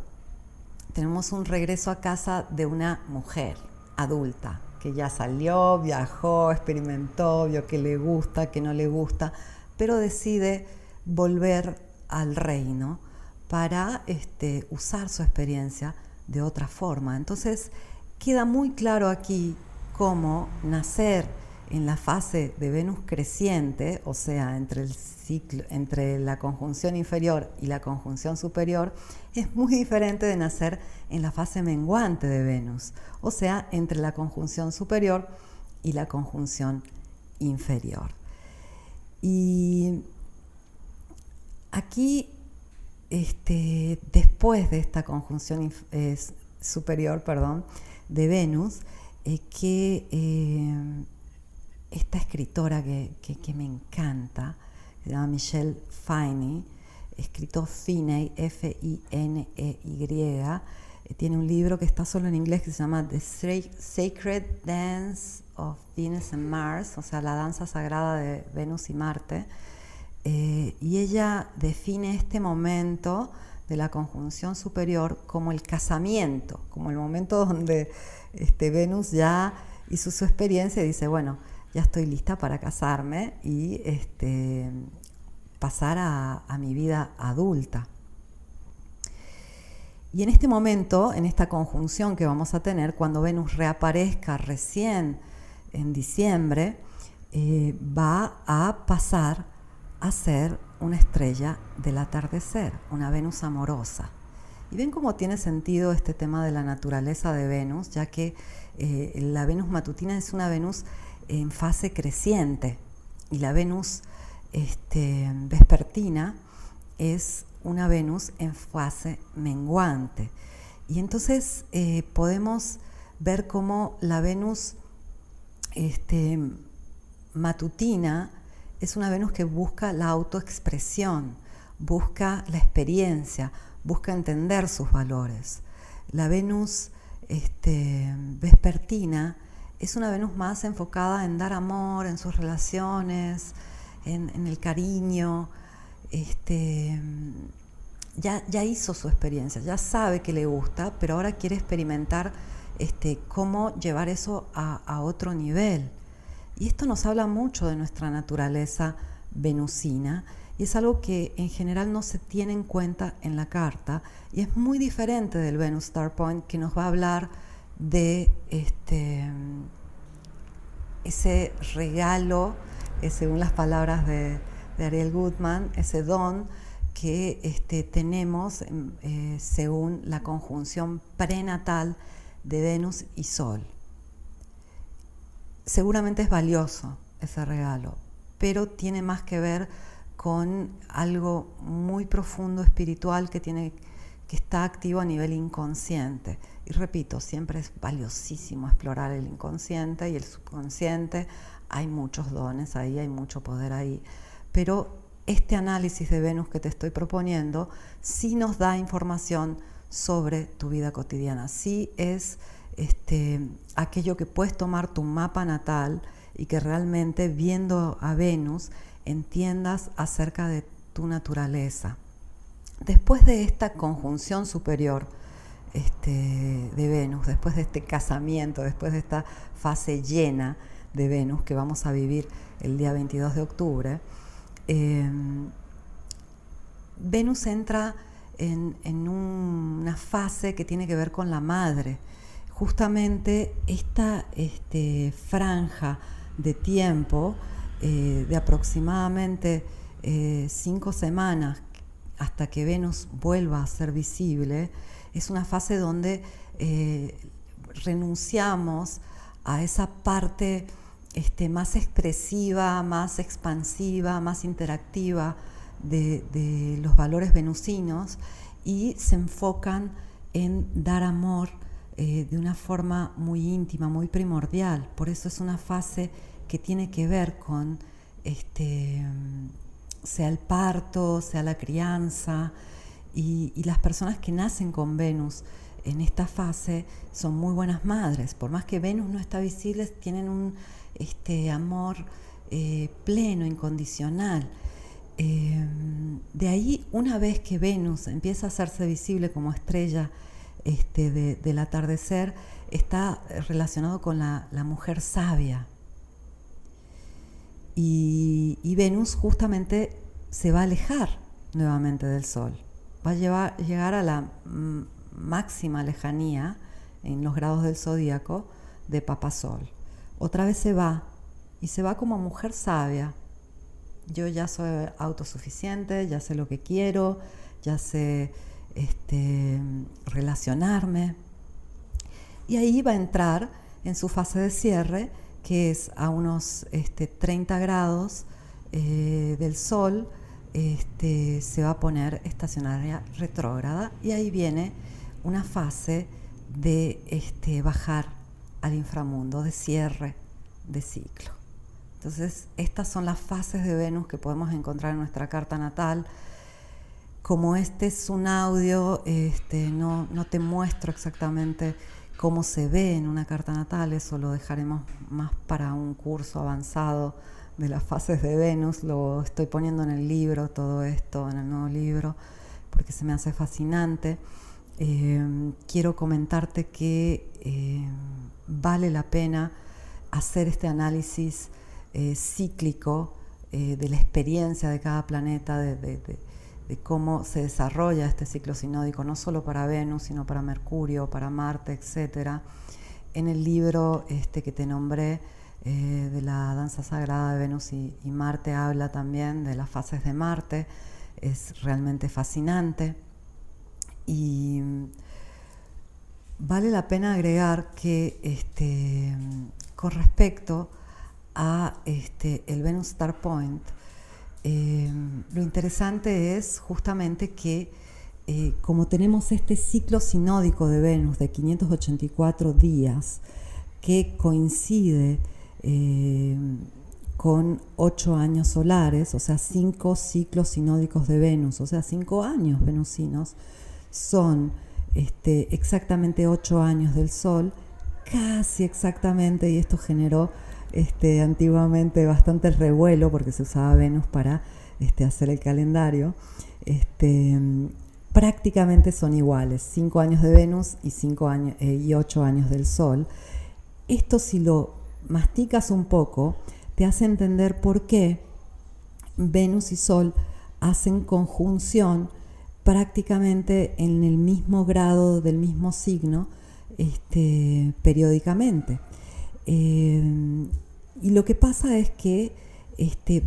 S1: tenemos un regreso a casa de una mujer adulta, que ya salió, viajó, experimentó, vio que le gusta, que no le gusta, pero decide volver al reino para usar su experiencia de otra forma. Entonces queda muy claro aquí cómo nacer en la fase de Venus creciente, o sea, entre la conjunción inferior y la conjunción superior, es muy diferente de nacer en la fase menguante de Venus, o sea, entre la conjunción superior y la conjunción inferior. Y aquí, después de esta conjunción superior, de Venus, esta escritora que me encanta, se llama Michelle Finney, escrito Finney, F-I-N-E-Y, tiene un libro que está solo en inglés que se llama The Sacred Dance of Venus and Mars, o sea, la danza sagrada de Venus y Marte, y ella define este momento de la conjunción superior como el casamiento, como el momento donde Venus ya hizo su experiencia y dice, bueno, ya estoy lista para casarme y pasar a mi vida adulta. Y en este momento, en esta conjunción que vamos a tener, cuando Venus reaparezca recién en diciembre, va a pasar a ser una estrella del atardecer, una Venus amorosa. Y ven cómo tiene sentido este tema de la naturaleza de Venus, ya que la Venus matutina es una Venus en fase creciente y la Venus vespertina es una Venus en fase menguante. Y entonces podemos ver cómo la Venus matutina es una Venus que busca la autoexpresión, busca la experiencia, busca entender sus valores. La Venus vespertina es una Venus más enfocada en dar amor, en sus relaciones, en el cariño. Ya hizo su experiencia, ya sabe que le gusta, pero ahora quiere experimentar cómo llevar eso a otro nivel. Y esto nos habla mucho de nuestra naturaleza venusina y es algo que en general no se tiene en cuenta en la carta y es muy diferente del Venus Star Point, que nos va a hablar de ese regalo, según las palabras de Ariel Goodman, ese don que tenemos según la conjunción prenatal de Venus y Sol. Seguramente es valioso ese regalo, pero tiene más que ver con algo muy profundo espiritual que está activo a nivel inconsciente. Y repito, siempre es valiosísimo explorar el inconsciente y el subconsciente. Hay muchos dones ahí, hay mucho poder ahí, pero este análisis de Venus que te estoy proponiendo sí nos da información sobre tu vida cotidiana. Sí es aquello que puedes tomar tu mapa natal y que realmente viendo a Venus entiendas acerca de tu naturaleza. Después de esta conjunción superior de Venus, después de este casamiento, después de esta fase llena de Venus que vamos a vivir el día 22 de octubre, Venus entra en una fase que tiene que ver con la madre. Justamente esta franja de tiempo de aproximadamente 5 semanas hasta que Venus vuelva a ser visible, es una fase donde renunciamos a esa parte más expresiva, más expansiva, más interactiva de los valores venusinos y se enfocan en dar amor de una forma muy íntima, muy primordial. Por eso es una fase que tiene que ver con sea el parto, sea la crianza, y las personas que nacen con Venus en esta fase son muy buenas madres. Por más que Venus no está visible, tienen un amor pleno, incondicional. De ahí, una vez que Venus empieza a hacerse visible como estrella del atardecer, está relacionado con la mujer sabia. Y Venus justamente se va a alejar nuevamente del Sol. Va a llegar a la máxima lejanía en los grados del zodíaco de Papá Sol. Otra vez se va, y se va como mujer sabia. Yo ya soy autosuficiente, ya sé lo que quiero, ya sé relacionarme. Y ahí va a entrar en su fase de cierre, que es a unos 30 grados del Sol. Se va a poner estacionaria retrógrada, y ahí viene una fase de bajar al inframundo, de cierre de ciclo. Entonces, estas son las fases de Venus que podemos encontrar en nuestra carta natal. Como este es un audio, no te muestro exactamente cómo se ve en una carta natal, eso lo dejaremos más para un curso avanzado de las fases de Venus. Lo estoy poniendo en el libro, todo esto, en el nuevo libro, porque se me hace fascinante. Quiero comentarte que vale la pena hacer este análisis cíclico de la experiencia de cada planeta, de cómo se desarrolla este ciclo sinódico, no solo para Venus, sino para Mercurio, para Marte, etc. En el libro que te nombré, de la danza sagrada de Venus y Marte, habla también de las fases de Marte. Es realmente fascinante. Y vale la pena agregar que con respecto a el Venus Star Point, lo interesante es justamente que como tenemos este ciclo sinódico de Venus de 584 días que coincide con 8 años solares, o sea 5 ciclos sinódicos de Venus, o sea 5 años venusinos, son exactamente 8 años del Sol, casi exactamente, y esto generó antiguamente bastante revuelo porque se usaba Venus para hacer el calendario. Prácticamente son iguales, 5 años de Venus y 5 años y 8 años del Sol. Esto, si lo masticas un poco, te hace entender por qué Venus y Sol hacen conjunción prácticamente en el mismo grado del mismo signo periódicamente. Y lo que pasa es que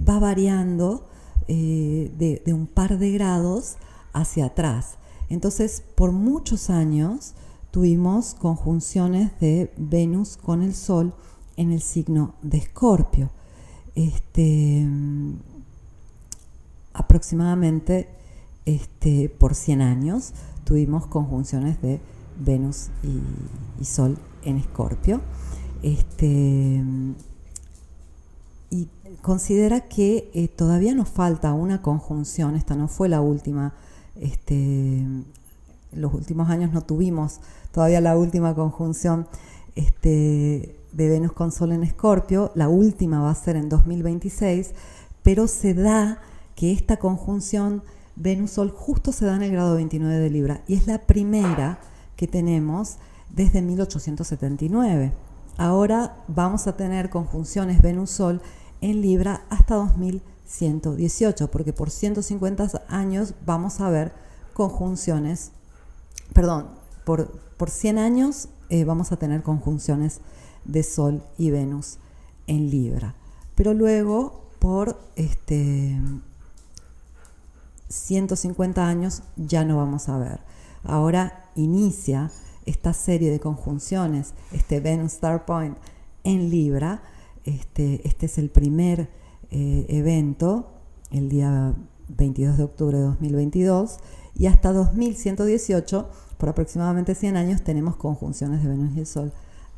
S1: va variando de un par de grados hacia atrás. Entonces, por muchos años tuvimos conjunciones de Venus con el Sol en el signo de Escorpio. Aproximadamente por 100 años tuvimos conjunciones de Venus y Sol en Escorpio. Y considera que todavía nos falta una conjunción. Esta no fue la última. Los últimos años no tuvimos todavía la última conjunción de Venus con Sol en Escorpio. La última va a ser en 2026, pero se da que esta conjunción Venus-Sol justo se da en el grado 29 de Libra, y es la primera que tenemos desde 1879. Ahora vamos a tener conjunciones Venus-Sol en Libra hasta 2118, porque por 150 años vamos a ver conjunciones, por 100 años vamos a tener conjunciones de Sol y Venus en Libra. Pero luego, por 150 años ya no vamos a ver. Ahora inicia esta serie de conjunciones, Venus Star Point en Libra. Este es el primer evento, el día 22 de octubre de 2022, y hasta 2118, por aproximadamente 100 años, tenemos conjunciones de Venus y el Sol.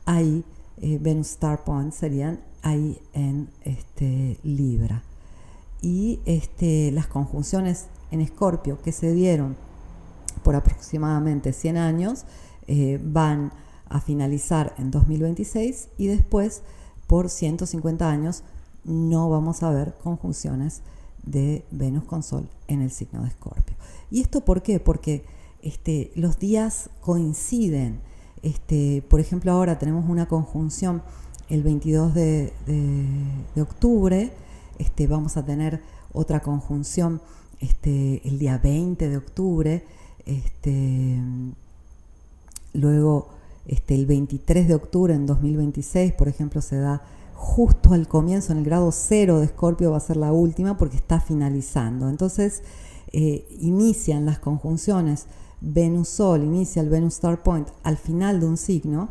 S1: Ahí, Venus Star Point serían ahí en Libra. Y las conjunciones en Escorpio que se dieron por aproximadamente 100 años van a finalizar en 2026, y después por 150 años no vamos a ver conjunciones de Venus con Sol en el signo de Escorpio. ¿Y esto por qué? Porque los días coinciden. Por ejemplo, ahora tenemos una conjunción el 22 de octubre, vamos a tener otra conjunción el día 20 de octubre, Luego, el 23 de octubre en 2026, por ejemplo, se da justo al comienzo, en el grado 0 de Escorpio, va a ser la última porque está finalizando. Entonces, inician las conjunciones Venus-Sol, inicia el Venus Star Point al final de un signo,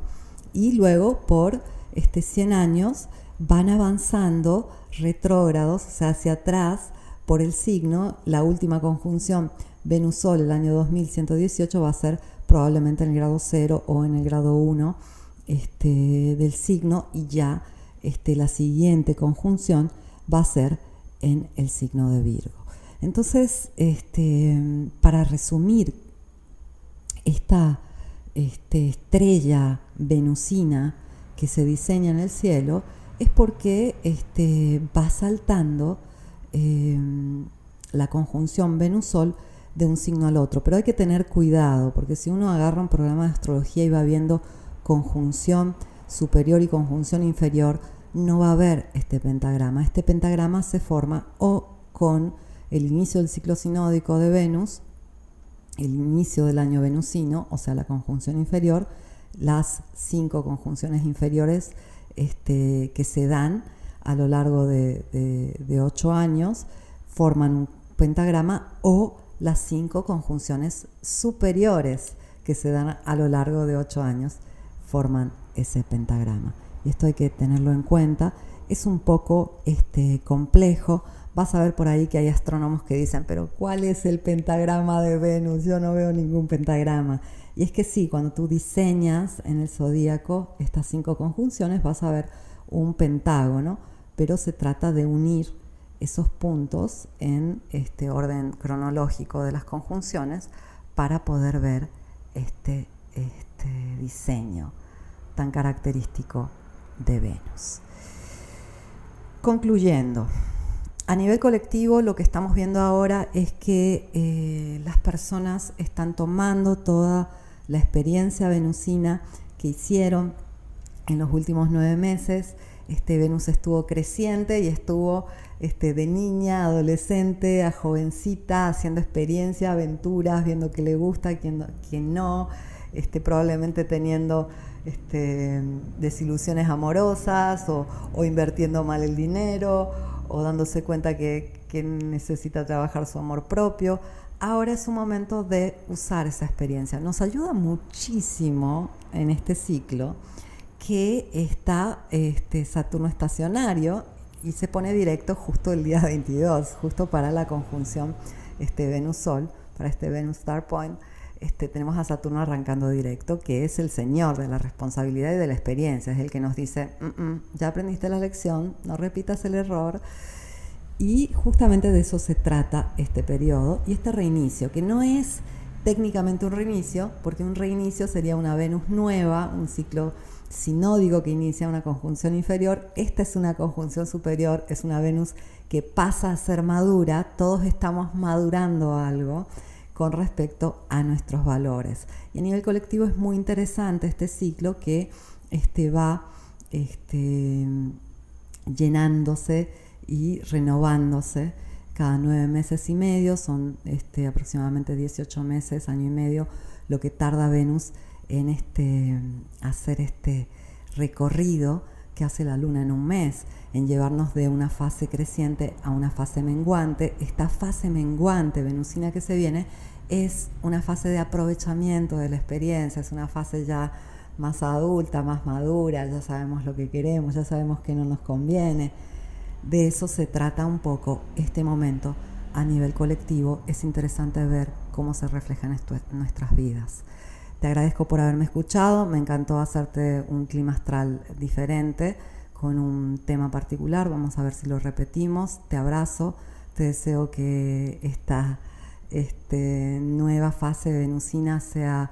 S1: y luego por 100 años van avanzando retrógrados, o sea, hacia atrás por el signo. La última conjunción Venus-Sol, el año 2118, va a ser probablemente en el grado 0 o en el grado 1 del signo, y ya la siguiente conjunción va a ser en el signo de Virgo. Entonces, para resumir, esta estrella venusina que se diseña en el cielo es porque va saltando la conjunción Venus-Sol de un signo al otro. Pero hay que tener cuidado, porque si uno agarra un programa de astrología y va viendo conjunción superior y conjunción inferior, no va a haber este pentagrama. Este pentagrama se forma o con el inicio del ciclo sinódico de Venus, el inicio del año venusino, o sea, la conjunción inferior, las 5 conjunciones inferiores que se dan a lo largo de 8 años forman un pentagrama, o las 5 conjunciones superiores que se dan a lo largo de 8 años forman ese pentagrama. Y esto hay que tenerlo en cuenta. Es un poco complejo. Vas a ver por ahí que hay astrónomos que dicen, pero ¿cuál es el pentagrama de Venus? Yo no veo ningún pentagrama. Y es que sí, cuando tú diseñas en el zodíaco estas 5 conjunciones vas a ver un pentágono, pero se trata de unir esos puntos en este orden cronológico de las conjunciones para poder ver este diseño tan característico de Venus. Concluyendo, a nivel colectivo lo que estamos viendo ahora es que las personas están tomando toda la experiencia venusina que hicieron en los últimos 9 meses. Venus estuvo creciente y estuvo de niña, adolescente, a jovencita, haciendo experiencia, aventuras, viendo qué le gusta, quién no, probablemente teniendo desilusiones amorosas o invirtiendo mal el dinero, o dándose cuenta que necesita trabajar su amor propio. Ahora es un momento de usar esa experiencia. Nos ayuda muchísimo en este ciclo que está Saturno estacionario y se pone directo justo el día 22, justo para la conjunción Venus-Sol, para Venus Star Point. Tenemos a Saturno arrancando directo, que es el señor de la responsabilidad y de la experiencia, es el que nos dice, ya aprendiste la lección, no repitas el error. Y justamente de eso se trata este periodo y este reinicio, que no es técnicamente un reinicio, porque un reinicio sería una Venus nueva, un ciclo sinódico que inicia una conjunción inferior. Esta es una conjunción superior, es una Venus que pasa a ser madura. Todos estamos madurando algo con respecto a nuestros valores. Y a nivel colectivo es muy interesante este ciclo que va llenándose y renovándose cada 9 meses y medio. Son aproximadamente 18 meses, año y medio, lo que tarda Venus en hacer este recorrido que hace la Luna en un mes, en llevarnos de una fase creciente a una fase menguante. Esta fase menguante venusina que se viene es una fase de aprovechamiento de la experiencia, es una fase ya más adulta, más madura, ya sabemos lo que queremos, ya sabemos que no nos conviene. De eso se trata un poco este momento a nivel colectivo. Es interesante ver cómo se refleja en nuestras vidas. Te agradezco por haberme escuchado, me encantó hacerte un clima astral diferente con un tema particular. Vamos a ver si lo repetimos. Te abrazo, te deseo que esta nueva fase venusina sea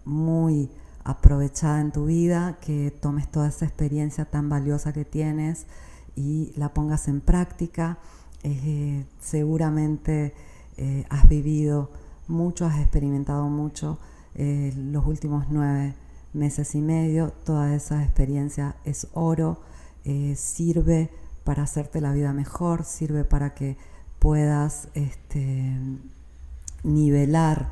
S1: muy aprovechada en tu vida, que tomes toda esa experiencia tan valiosa que tienes y la pongas en práctica. Seguramente has vivido mucho, has experimentado mucho los últimos 9 meses y medio. Toda esa experiencia es oro, sirve para hacerte la vida mejor, sirve para que puedas nivelar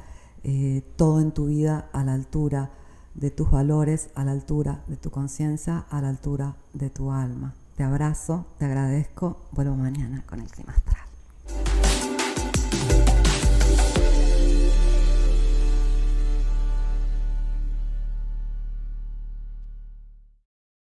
S1: todo en tu vida a la altura de tus valores, a la altura de tu conciencia, a la altura de tu alma. Te abrazo, te agradezco, vuelvo mañana con el clima astral.